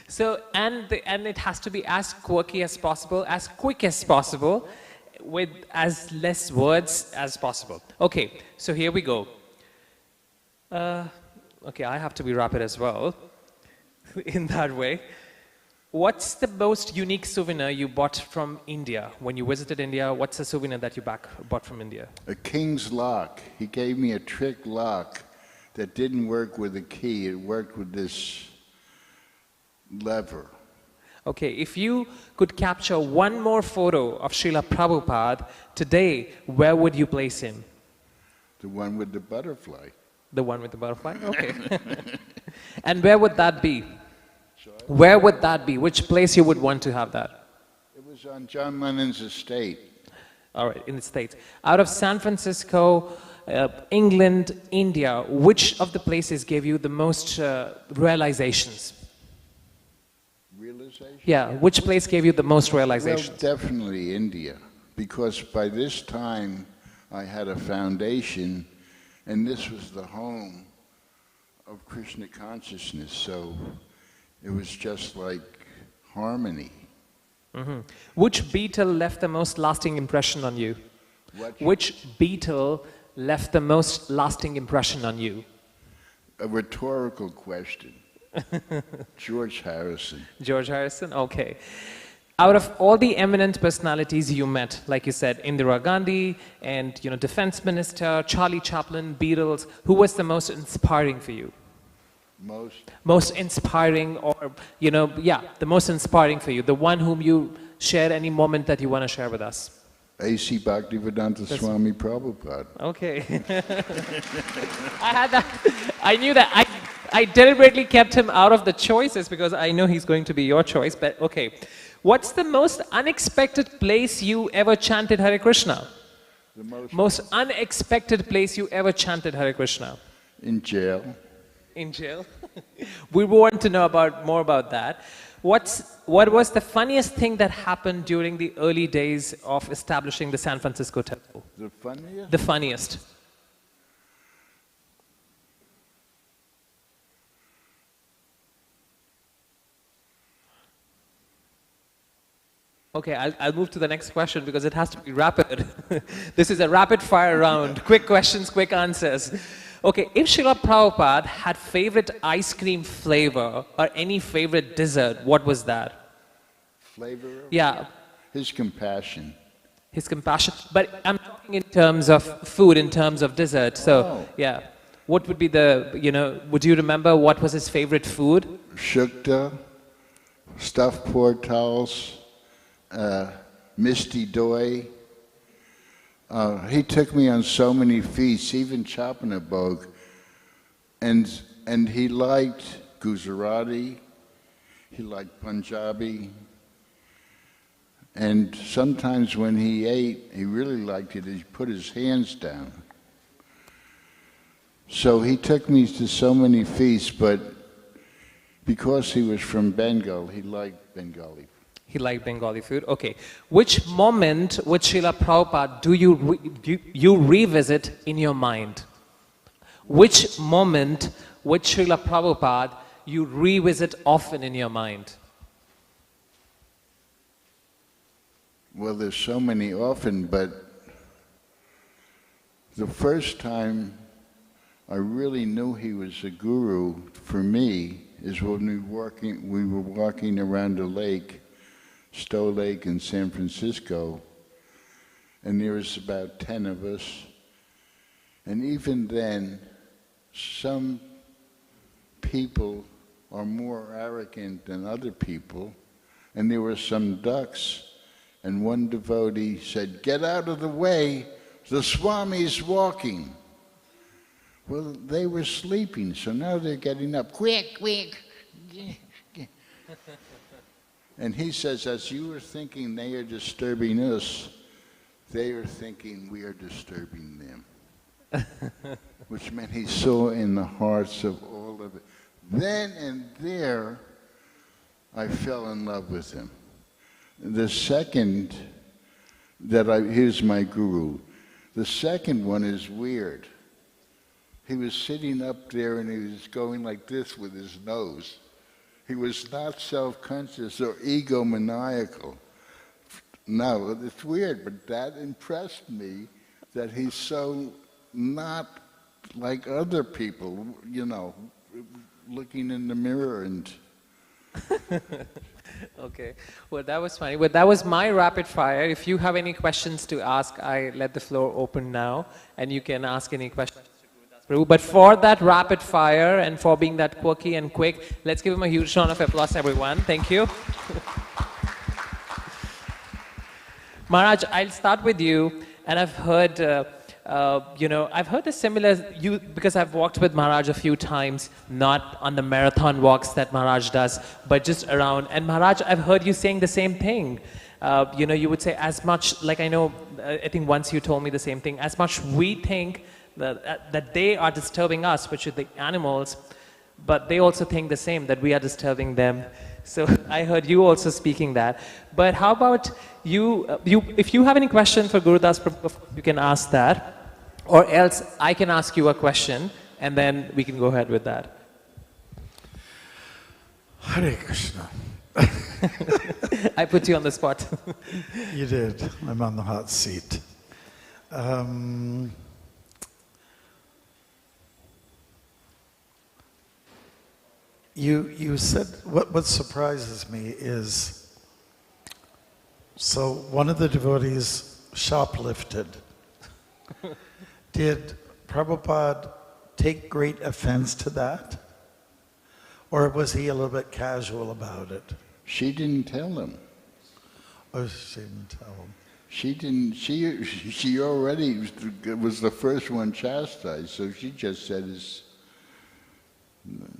Speaker 1: So, and it has to be as quirky as possible, as quick as possible, with as less words as possible. Okay, so here we go. Okay, I have to be rapid as well, in that way. What's the most unique souvenir you bought from India? When you visited India, what's a souvenir that you bought from India?
Speaker 2: A king's lock. He gave me a trick lock that didn't work with a key. It worked with this lever.
Speaker 1: Okay, if you could capture one more photo of Srila Prabhupada today, where would you place him?
Speaker 2: The one with the butterfly.
Speaker 1: The one with the butterfly? Okay. And where would that be? Where would that be? Which place you would want to have that?
Speaker 2: It was on John Lennon's estate.
Speaker 1: All right, in the States. Out of San Francisco, England, India, which of the places gave you the most realizations?
Speaker 2: Realization?
Speaker 1: Yeah, which place gave you the most realizations?
Speaker 2: Well, definitely India, because by this time I had a foundation, and this was the home of Krishna consciousness, so it was just like harmony.
Speaker 1: Mm-hmm. Which Beatle left the most lasting impression on you? Which Beatle left the most lasting impression on you?
Speaker 2: A rhetorical question. George Harrison.
Speaker 1: George Harrison, okay. Out of all the eminent personalities you met, like you said, Indira Gandhi and Defense Minister, Charlie Chaplin, Beatles, who was the most inspiring for you? Most inspiring, or the most inspiring for you, the one whom you share any moment that you want to share with us.
Speaker 2: A.C. Bhaktivedanta Swami Prabhupada.
Speaker 1: Okay. I had that. I knew that. I deliberately kept him out of the choices because I know he's going to be your choice, but okay. What's the most unexpected place you ever chanted Hare Krishna?
Speaker 2: The
Speaker 1: Most unexpected place you ever chanted Hare Krishna?
Speaker 2: in jail.
Speaker 1: In jail? We want to know more about that. What was the funniest thing that happened during the early days of establishing the San Francisco temple?
Speaker 2: The funniest?
Speaker 1: The funniest. Okay, I'll move to the next question because it has to be rapid. This is a rapid fire round. Quick questions, quick answers. Okay, if Srila Prabhupada had favorite ice cream flavor or any favorite dessert, what was that?
Speaker 2: Flavor?
Speaker 1: Yeah.
Speaker 2: His compassion.
Speaker 1: His compassion. But I'm talking in terms of food, in terms of dessert. So,
Speaker 2: Oh.
Speaker 1: yeah. What would be would you remember what was his favorite food?
Speaker 2: Shukta, stuffed pork towels, misty doi. He took me on so many feasts, even Chapanabog, and he liked Gujarati, he liked Punjabi, and sometimes when he ate, he really liked it, he put his hands down. So he took me to so many feasts, but because he was from Bengal, he liked Bengali.
Speaker 1: He liked Bengali food. Okay. Which moment with Srila Prabhupada do you revisit in your mind? Which moment with Srila Prabhupada you revisit often in your mind?
Speaker 2: Well, there's so many often, but the first time I really knew he was a guru for me is when we were walking around a lake, Stowe Lake in San Francisco, and there was about 10 of us. And even then, some people are more arrogant than other people, and there were some ducks, and one devotee said, "Get out of the way, the Swami's walking." Well, they were sleeping, so now they're getting up. Quick, quick. And he says, as you were thinking they are disturbing us, they are thinking we are disturbing them. Which meant he saw in the hearts of all of it. Then and there, I fell in love with him. The second here's my guru. The second one is weird. He was sitting up there and he was going like this with his nose. He was not self-conscious or egomaniacal. No, it's weird, but that impressed me that he's so not like other people, looking in the mirror and...
Speaker 1: Okay, well that was funny. Well, that was my rapid fire. If you have any questions to ask, I let the floor open now, and you can ask any questions to Gurudas Prabhu. But for that rapid fire and for being that quirky and quick, let's give him a huge round of applause, everyone. Thank you. Maharaj, I'll start with you, and I've heard, I've heard a similar, because I've walked with Maharaj a few times, not on the marathon walks that Maharaj does, but just around. And Maharaj, I've heard you saying the same thing. You would say as much, like I think once you told me the same thing, as much we think that they are disturbing us, which is the animals, but they also think the same, that we are disturbing them. So I heard you also speaking that. But how about you, if you have any question for Gurudas, you can ask that. Or else I can ask you a question and then we can go ahead with that.
Speaker 3: Hare Krishna.
Speaker 1: I put you on the spot.
Speaker 3: You did. I'm on the hot seat. You said, what surprises me is, so one of the devotees shoplifted. Did Prabhupada take great offense to that? Or was he a little bit casual about it?
Speaker 2: She didn't tell him.
Speaker 3: Oh, she didn't tell him.
Speaker 2: She didn't, she already was the first one chastised, so she just said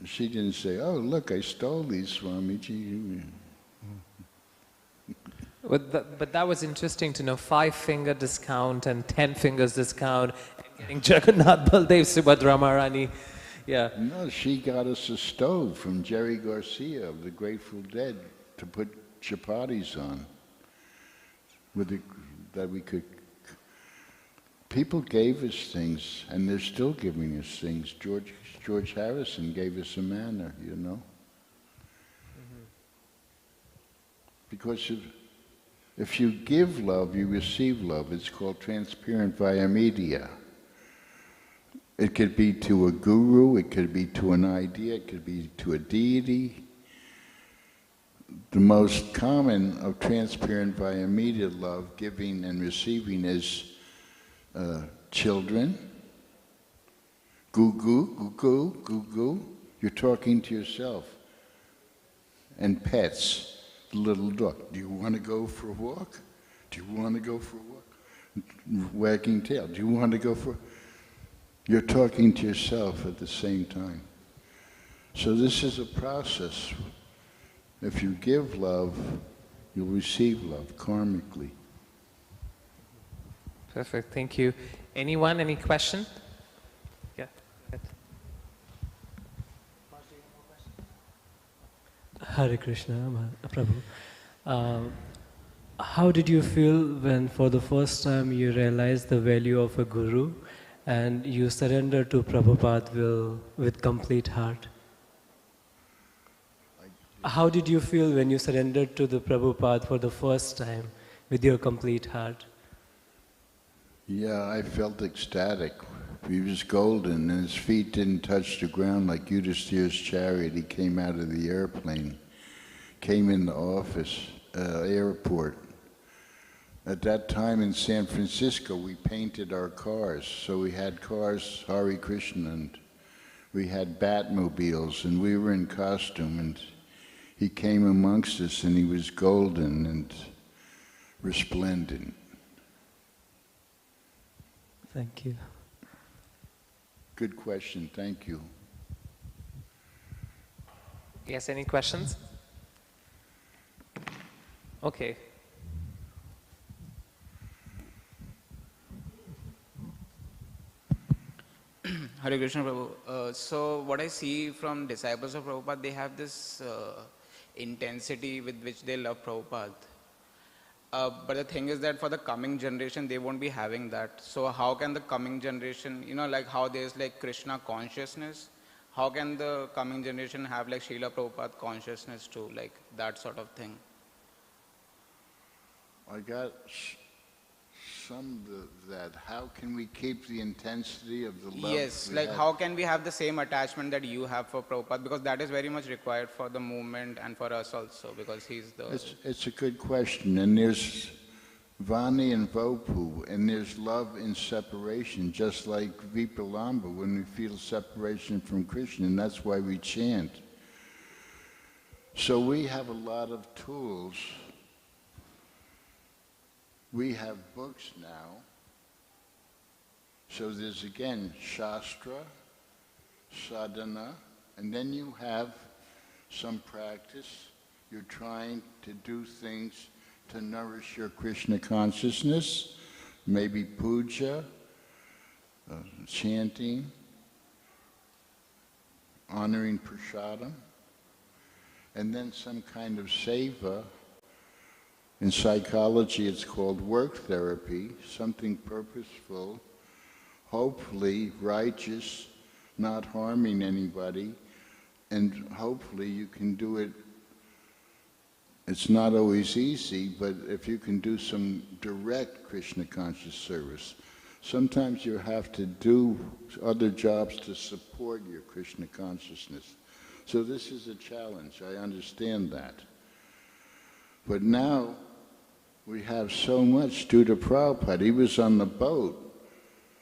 Speaker 2: She didn't say, "Oh, look, I stole these, Swamiji."
Speaker 1: But that was interesting to know, 5-finger discount and 10 fingers discount, and getting Jagannath Baldev Subhadra Maharani. Yeah.
Speaker 2: No, she got us a stove from Jerry Garcia of the Grateful Dead to put chapatis on, that we could. People gave us things, and they're still giving us things. George Harrison gave us a manor, you know. Because if you give love, you receive love. It's called transparent via media. It could be to a guru, it could be to an idea, it could be to a deity. The most common of transparent via media love, giving and receiving, is children. Goo goo, goo goo, goo goo. You're talking to yourself. And pets. The little dog. Do you want to go for a walk? Do you want to go for a walk? Wagging tail. Do you want to go for... You're talking to yourself at the same time. So this is a process. If you give love, you'll receive love karmically.
Speaker 1: Perfect, thank you. Anyone, any question? Yeah.
Speaker 4: Hare Krishna, Prabhu. How did you feel when for the first time you realized the value of a guru and you surrendered to Prabhupada will with complete heart? How did you feel when you surrendered to the Prabhupada for the first time with your complete heart?
Speaker 2: Yeah, I felt ecstatic. He was golden and his feet didn't touch the ground like Yudhisthira's chariot. He came out of the airplane, came in the office, airport. At that time in San Francisco, we painted our cars. So we had cars, Hare Krishna, and we had Batmobiles, and we were in costume, and he came amongst us, and he was golden and resplendent.
Speaker 4: Thank you.
Speaker 2: Good question, thank you.
Speaker 1: Yes, any questions? Okay.
Speaker 5: Hare Krishna Prabhu. So what I see from disciples of Prabhupada, they have this intensity with which they love Prabhupada. But the thing is that for the coming generation, they won't be having that. So how can the coming generation, you know, like how there's like Krishna consciousness, how can the coming generation have like Srila Prabhupada consciousness too, like that sort of thing?
Speaker 2: I got some of that. How can we keep the intensity of the love?
Speaker 5: Yes, like how can we have the same attachment that you have for Prabhupada? Because that is very much required for the movement and for us also, because he's the...
Speaker 2: It's a good question. And there's Vani and Vopu, and there's love in separation, just like Vipalamba when we feel separation from Krishna, and that's why we chant. So we have a lot of tools. We have books now. So there's again Shastra, Sadhana, and then you have some practice. You're trying to do things to nourish your Krishna consciousness, maybe puja, chanting, honoring prasadam, and then some kind of seva. In psychology, it's called work therapy, something purposeful, hopefully righteous, not harming anybody, and hopefully you can do it. It's not always easy, but if you can do some direct Krishna conscious service, sometimes you have to do other jobs to support your Krishna consciousness. So this is a challenge, I understand that. But now, we have so much due to Prabhupada. He was on the boat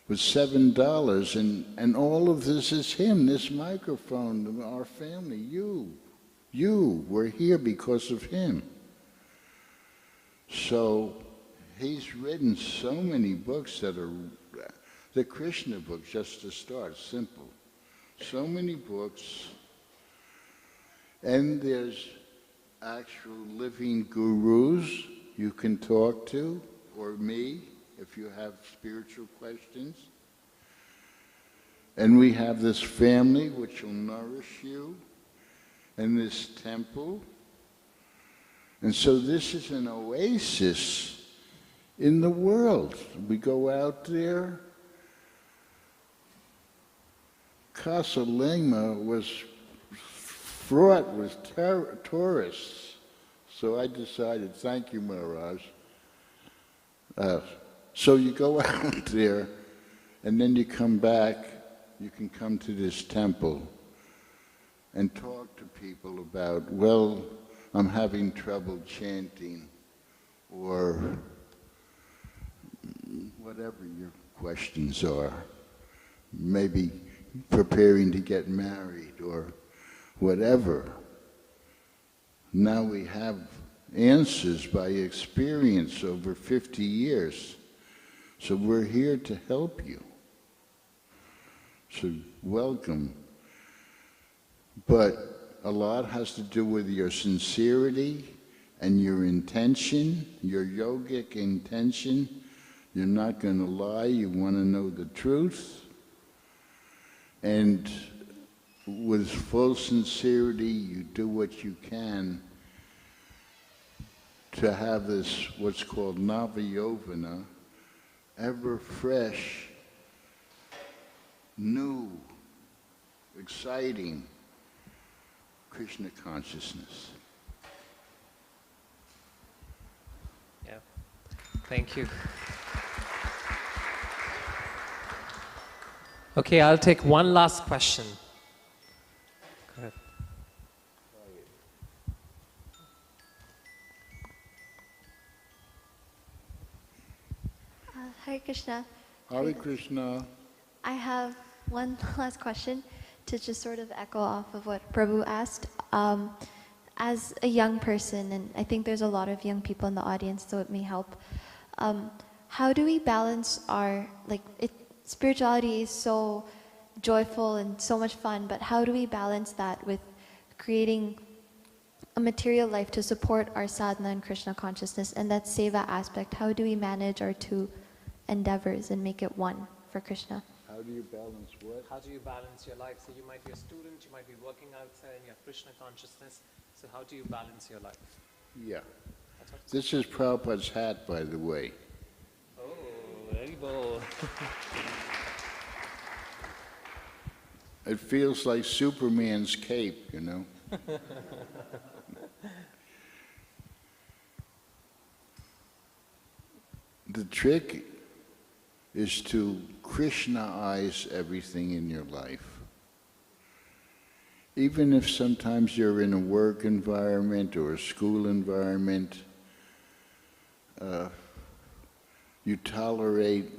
Speaker 2: with $7, and all of this is him, this microphone, our family, you were here because of him. So he's written so many books that are the Krishna books, just to start, simple. So many books. And there's actual living gurus you can talk to, or me, if you have spiritual questions. And we have this family which will nourish you, and this temple. And so this is an oasis in the world. We go out there. Casa Lema was fraught with tourists. So I decided, thank you, Maharaj. So you go out there, and then you come back, you can come to this temple and talk to people about, well, I'm having trouble chanting, or whatever your questions are. Maybe preparing to get married, or whatever. Now we have answers by experience over 50 years. So we're here to help you. So welcome. But a lot has to do with your sincerity and your intention, your yogic intention. You're not going to lie, you want to know the truth. And with full sincerity, you do what you can to have this, what's called Navayovana, ever fresh, new, exciting Krishna consciousness.
Speaker 1: Yeah. Thank you. Okay, I'll take one last question. Go ahead.
Speaker 6: Hare Krishna.
Speaker 2: Hare Krishna.
Speaker 6: I have one last question to just sort of echo off of what Prabhu asked. As a young person, and I think there's a lot of young people in the audience, so it may help. How do we balance our, spirituality is so joyful and so much fun, but how do we balance that with creating a material life to support our sadhana and Krishna consciousness, and that seva aspect? How do we manage our two endeavors and make it one for Krishna?
Speaker 2: How do you balance what?
Speaker 1: How do you balance your life? So you might be a student, you might be working outside, and you have Krishna consciousness. So how do you balance your life?
Speaker 2: Yeah. This is Prabhupada's hat, by the way.
Speaker 1: Oh, very bold.
Speaker 2: It feels like Superman's cape, you know? The trick is to Krishnaize everything in your life. Even if sometimes you're in a work environment or a school environment, you tolerate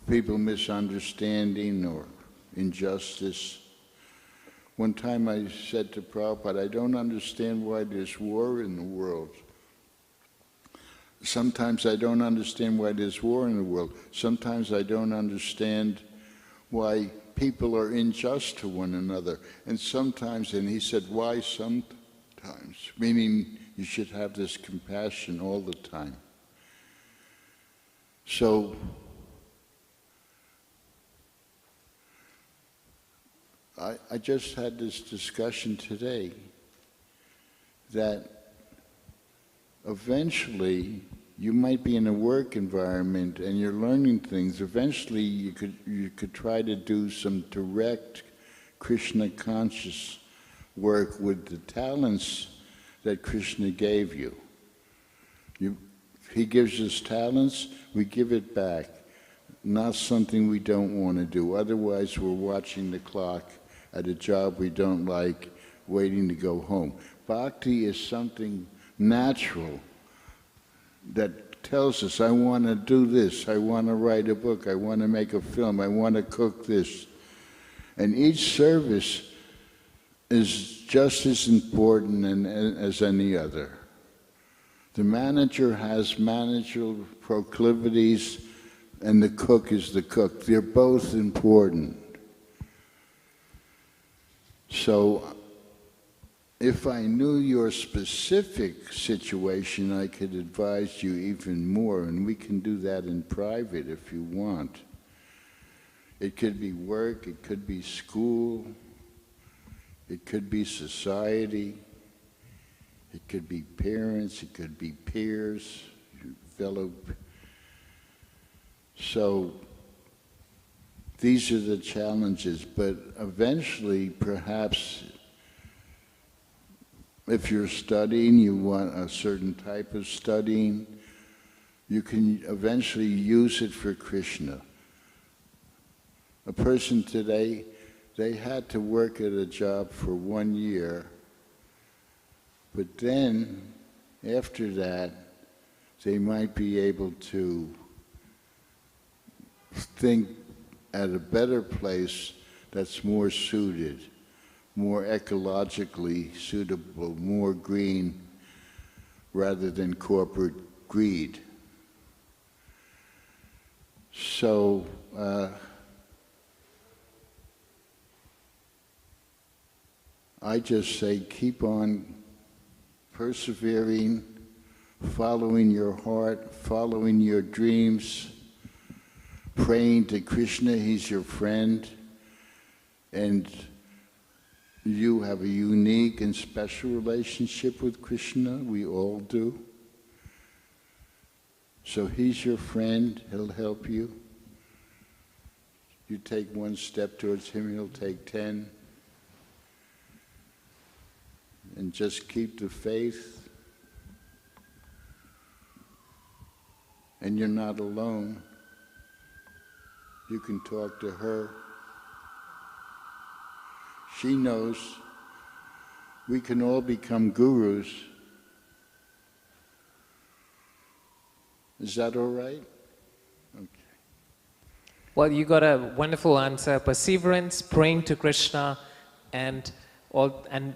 Speaker 2: people misunderstanding or injustice. One time I said to Prabhupada, I don't understand why there's war in the world. Sometimes I don't understand why there's war in the world. Sometimes I don't understand why people are unjust to one another. And sometimes, and he said, why sometimes? Meaning you should have this compassion all the time. So, I just had this discussion today that eventually you might be in a work environment and you're learning things. Eventually you could try to do some direct Krishna conscious work with the talents that Krishna gave you. He gives us talents, we give it back. Not something we don't want to do. Otherwise we're watching the clock at a job we don't like, waiting to go home. Bhakti is something natural that tells us, I want to do this, I want to write a book, I want to make a film, I want to cook this. And each service is just as important as any other. The manager has managerial proclivities, and the cook is the cook. They're both important. So if I knew your specific situation, I could advise you even more, and we can do that in private if you want. It could be work, it could be school, it could be society, it could be parents, it could be peers, fellow. So these are the challenges, but eventually, perhaps, if you're studying, you want a certain type of studying, you can eventually use it for Krishna. A person today, they had to work at a job for 1 year, but then, after that, they might be able to think at a better place that's more suited, more ecologically suitable, more green, rather than corporate greed. So, I just say keep on persevering, following your heart, following your dreams, praying to Krishna, he's your friend, and you have a unique and special relationship with Krishna, we all do. So he's your friend, he'll help you. You take 1 step towards him, he'll take 10. And just keep the faith. And you're not alone. You can talk to her. She knows. We can all become gurus. Is that all right? Okay.
Speaker 1: Well, you got a wonderful answer. Perseverance, praying to Krishna, and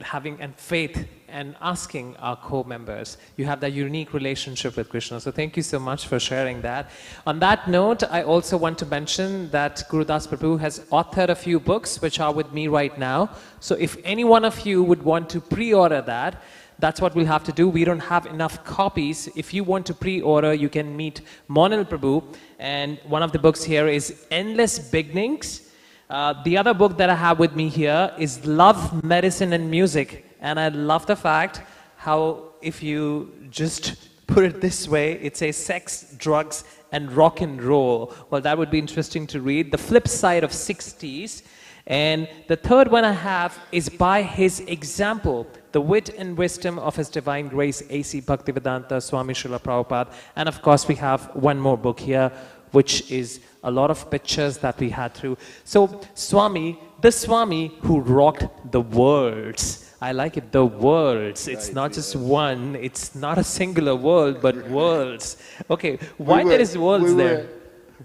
Speaker 1: having faith and asking our co-members. You have that unique relationship with Krishna. So thank you so much for sharing that. On that note, I also want to mention that Gurudas Prabhu has authored a few books which are with me right now. So if any one of you would want to pre-order that, that's what we'll have to do. We don't have enough copies. If you want to pre-order, you can meet Monil Prabhu. And one of the books here is Endless Beginnings. The other book that I have with me here is Love, Medicine and Music. And I love the fact how, if you just put it this way, it says sex, drugs and rock and roll. Well, that would be interesting to read. The flip side of 60s. And the third one I have is By His Example, the wit and wisdom of His Divine Grace, A.C. Bhaktivedanta Swami Srila Prabhupada. And of course, we have one more book here, which is a lot of pictures that we had through. So Swami, the Swami who rocked the worlds. I like it, the worlds. It's
Speaker 2: Right,
Speaker 1: not just
Speaker 2: yes.
Speaker 1: one, it's not a singular world, but worlds. Okay, why there is worlds there?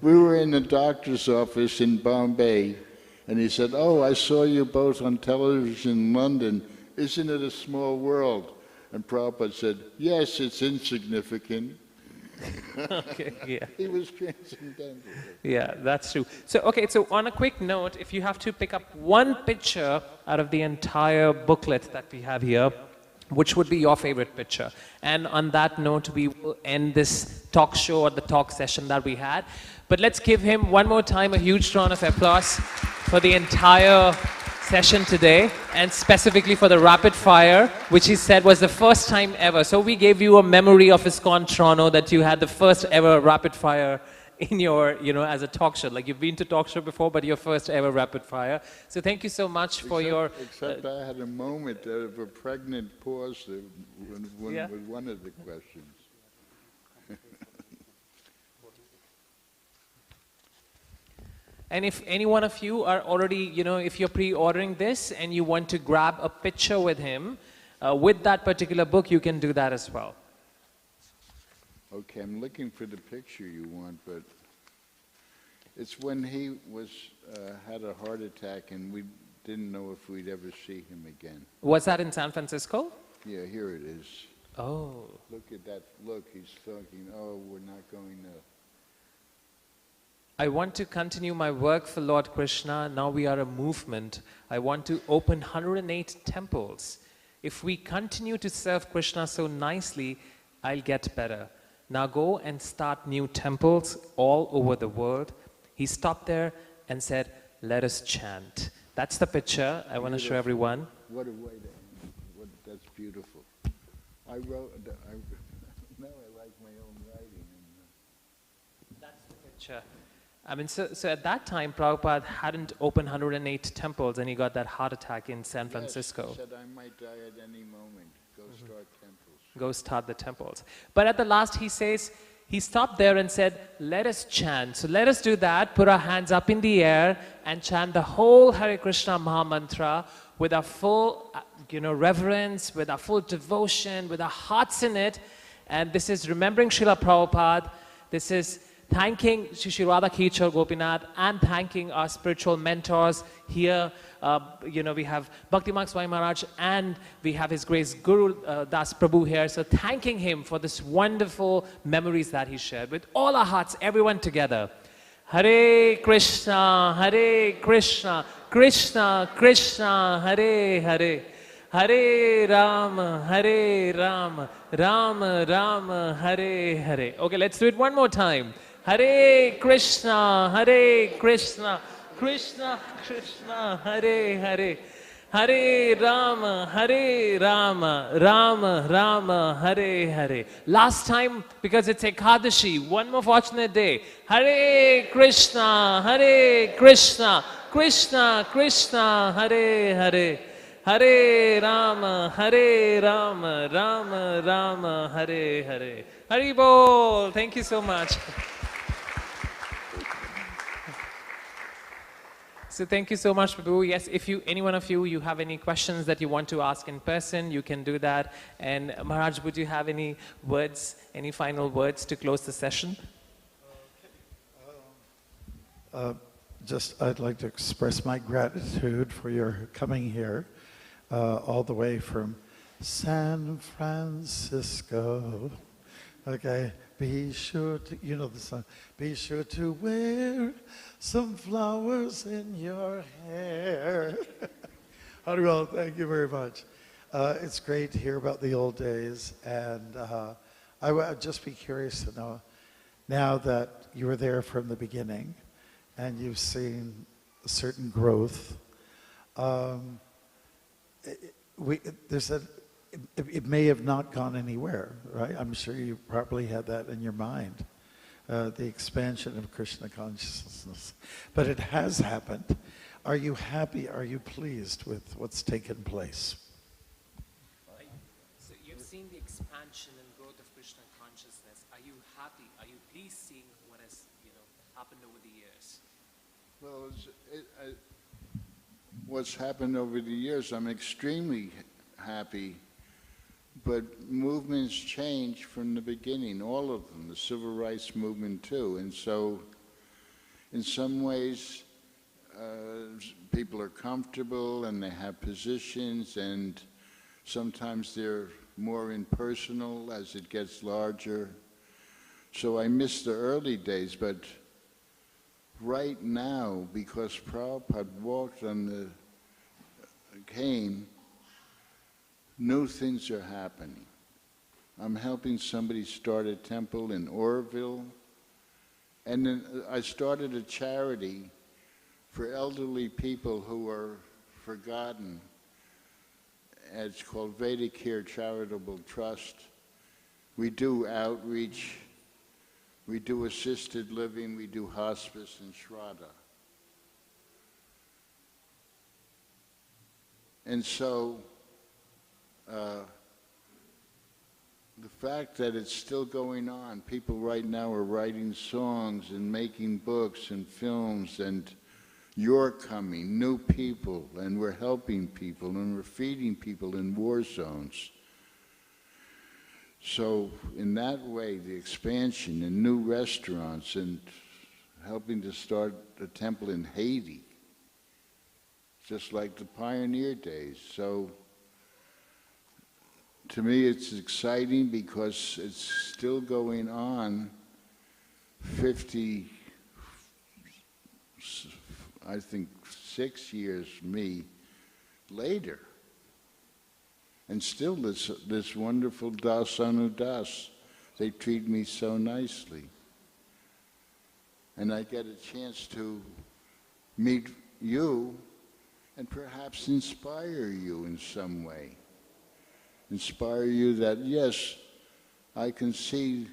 Speaker 2: We were in the doctor's office in Bombay, and he said, "Oh, I saw you both on television in London. Isn't it a small world?" And Prabhupada said, "Yes, it's insignificant."
Speaker 1: Okay, yeah.
Speaker 2: He was transcendental.
Speaker 1: Yeah, that's true. So, okay, so on a quick note, if you have to pick up one picture out of the entire booklet that we have here, which would be your favorite picture? And on that note, we will end this talk show or the talk session that we had. But let's give him one more time a huge round of applause for the entire session today, and specifically for the rapid fire, which he said was the first time ever. So we gave you a memory of ISKCON Toronto that you had the first ever rapid fire in your, as a talk show. Like you've been to talk show before, but your first ever rapid fire. So thank you so much for
Speaker 2: Except I had a moment of a pregnant pause with one of the questions.
Speaker 1: And if any one of you are already, if you're pre-ordering this and you want to grab a picture with him, with that particular book, you can do that as well.
Speaker 2: Okay, I'm looking for the picture you want, but it's when he had a heart attack and we didn't know if we'd ever see him again.
Speaker 1: Was that in San Francisco?
Speaker 2: Yeah, here it is.
Speaker 1: Oh.
Speaker 2: Look at that look. He's thinking, oh, we're not going to.
Speaker 1: I want to continue my work for Lord Krishna. Now we are a movement. I want to open 108 temples. If we continue to serve Krishna so nicely, I'll get better. Now go and start new temples all over the world. He stopped there and said, let us chant. That's the picture I want to show everyone.
Speaker 2: What a way to end. That's beautiful. Now I like my own writing.
Speaker 1: That's the picture. I mean, so at that time, Prabhupada hadn't opened 108 temples and he got that heart attack in San Francisco.
Speaker 2: Yes, he said, I might die at any moment. Go start temples.
Speaker 1: Go start the temples. But at the last, he says, he stopped there and said, let us chant. So let us do that, put our hands up in the air and chant the whole Hare Krishna Maha Mantra with our full reverence, with our full devotion, with our hearts in it. And this is remembering Srila Prabhupada. This is thanking Shri Radha Kichor Gopinath and thanking our spiritual mentors here. We have Bhaktimarg Swami Maharaj and we have His Grace Gurudas Prabhu here. So thanking him for this wonderful memories that he shared with all our hearts, everyone together. Hare Krishna, Krishna Krishna, Hare Hare. Hare Rama, Rama Rama, Hare Hare. Okay, let's do it one more time. Hare Krishna, Krishna Krishna, Hare Hare. Hare Rama, Rama Rama, Hare Hare. Last time, because it's Ekadashi, one more fortunate day. Hare Krishna, Krishna Krishna, Hare Hare. Hare Rama, Rama Rama, Hare Hare. Hari Bol. Thank you so much. So thank you so much, Prabhu. Yes, if any one of you have any questions that you want to ask in person, you can do that. And Maharaj, would you have any words, any final words to close the session?
Speaker 3: I'd like to express my gratitude for your coming here, all the way from San Francisco. Okay, be sure to, you know the song, be sure to wear some flowers in your hair. Well, thank you very much. It's great to hear about the old days, and I would just be curious to know, now that you were there from the beginning, and you've seen a certain growth, it may have not gone anywhere, right? I'm sure you probably had that in your mind, the expansion of Krishna consciousness. But it has happened. Are you happy? Are you pleased with what's taken place?
Speaker 1: So you've seen the expansion and growth of Krishna consciousness. Are you happy? Are you pleased seeing what has happened over the years?
Speaker 2: Well, what's happened over the years, I'm extremely happy. But movements change from the beginning, all of them, the civil rights movement too. And so, in some ways, people are comfortable and they have positions, and sometimes they're more impersonal as it gets larger. So I miss the early days, but right now, because Prabhupada came, new things are happening. I'm helping somebody start a temple in Oroville, and then I started a charity for elderly people who are forgotten. It's called Vedic Care Charitable Trust. We do outreach, we do assisted living, we do hospice and shraddha. And so, the fact that it's still going on, people right now are writing songs and making books and films, and you're coming, new people, and we're helping people, and we're feeding people in war zones. So in that way, the expansion and new restaurants and helping to start a temple in Haiti, just like the pioneer days. So to me, it's exciting because it's still going on 50 I think 6 years, me, later. And still this wonderful Das Anu Das, they treat me so nicely. And I get a chance to meet you and perhaps inspire you in some way. Inspire you that, yes, I can see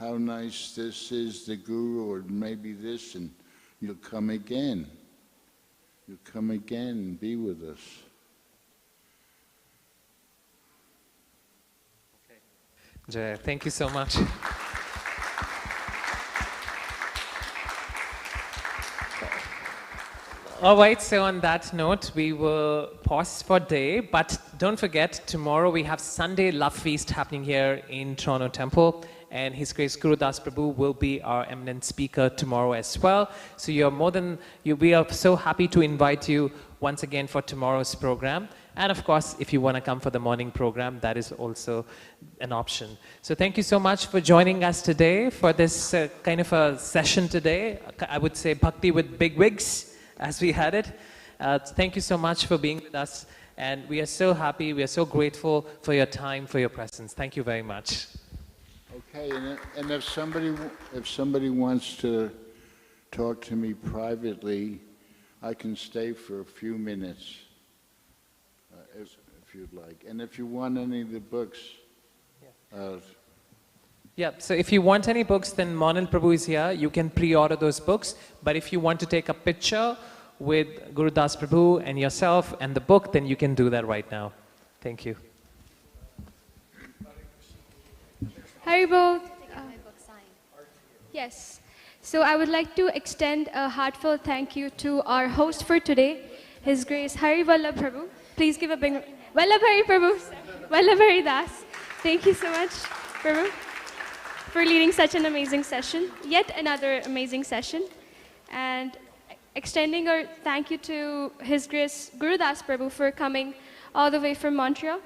Speaker 2: how nice this is, the Guru, or maybe this, and you'll come again. You'll come again and be with us.
Speaker 1: Jay, thank you so much. All right, so on that note, we will pause for day, but don't forget, tomorrow we have Sunday Love Feast happening here in Toronto Temple, and His Grace Gurudas Prabhu will be our eminent speaker tomorrow as well. So we are so happy to invite you once again for tomorrow's program. And of course, if you want to come for the morning program, that is also an option. So thank you so much for joining us today for this kind of a session today. I would say Bhakti with big wigs, as we had it. Thank you so much for being with us. And we are so happy, we are so grateful for your time, for your presence. Thank you very much.
Speaker 2: Okay, and if somebody wants to talk to me privately, I can stay for a few minutes, if you'd like. And if you want any of the books,
Speaker 1: yeah, so if you want any books, then Monil Prabhu is here. You can pre-order those books. But if you want to take a picture with Gurudas Prabhu and yourself and the book, then you can do that right now. Thank you.
Speaker 7: Haribo. Yes. So I would like to extend a heartfelt thank you to our host for today, His Grace Hari Vallabh Prabhu. Please give a big Vallabhari Prabhu, Vallabhari Das. Thank you so much, Prabhu, for leading such an amazing session, yet another amazing session. And extending our thank you to His Grace Gurudas Prabhu for coming all the way from Montreal.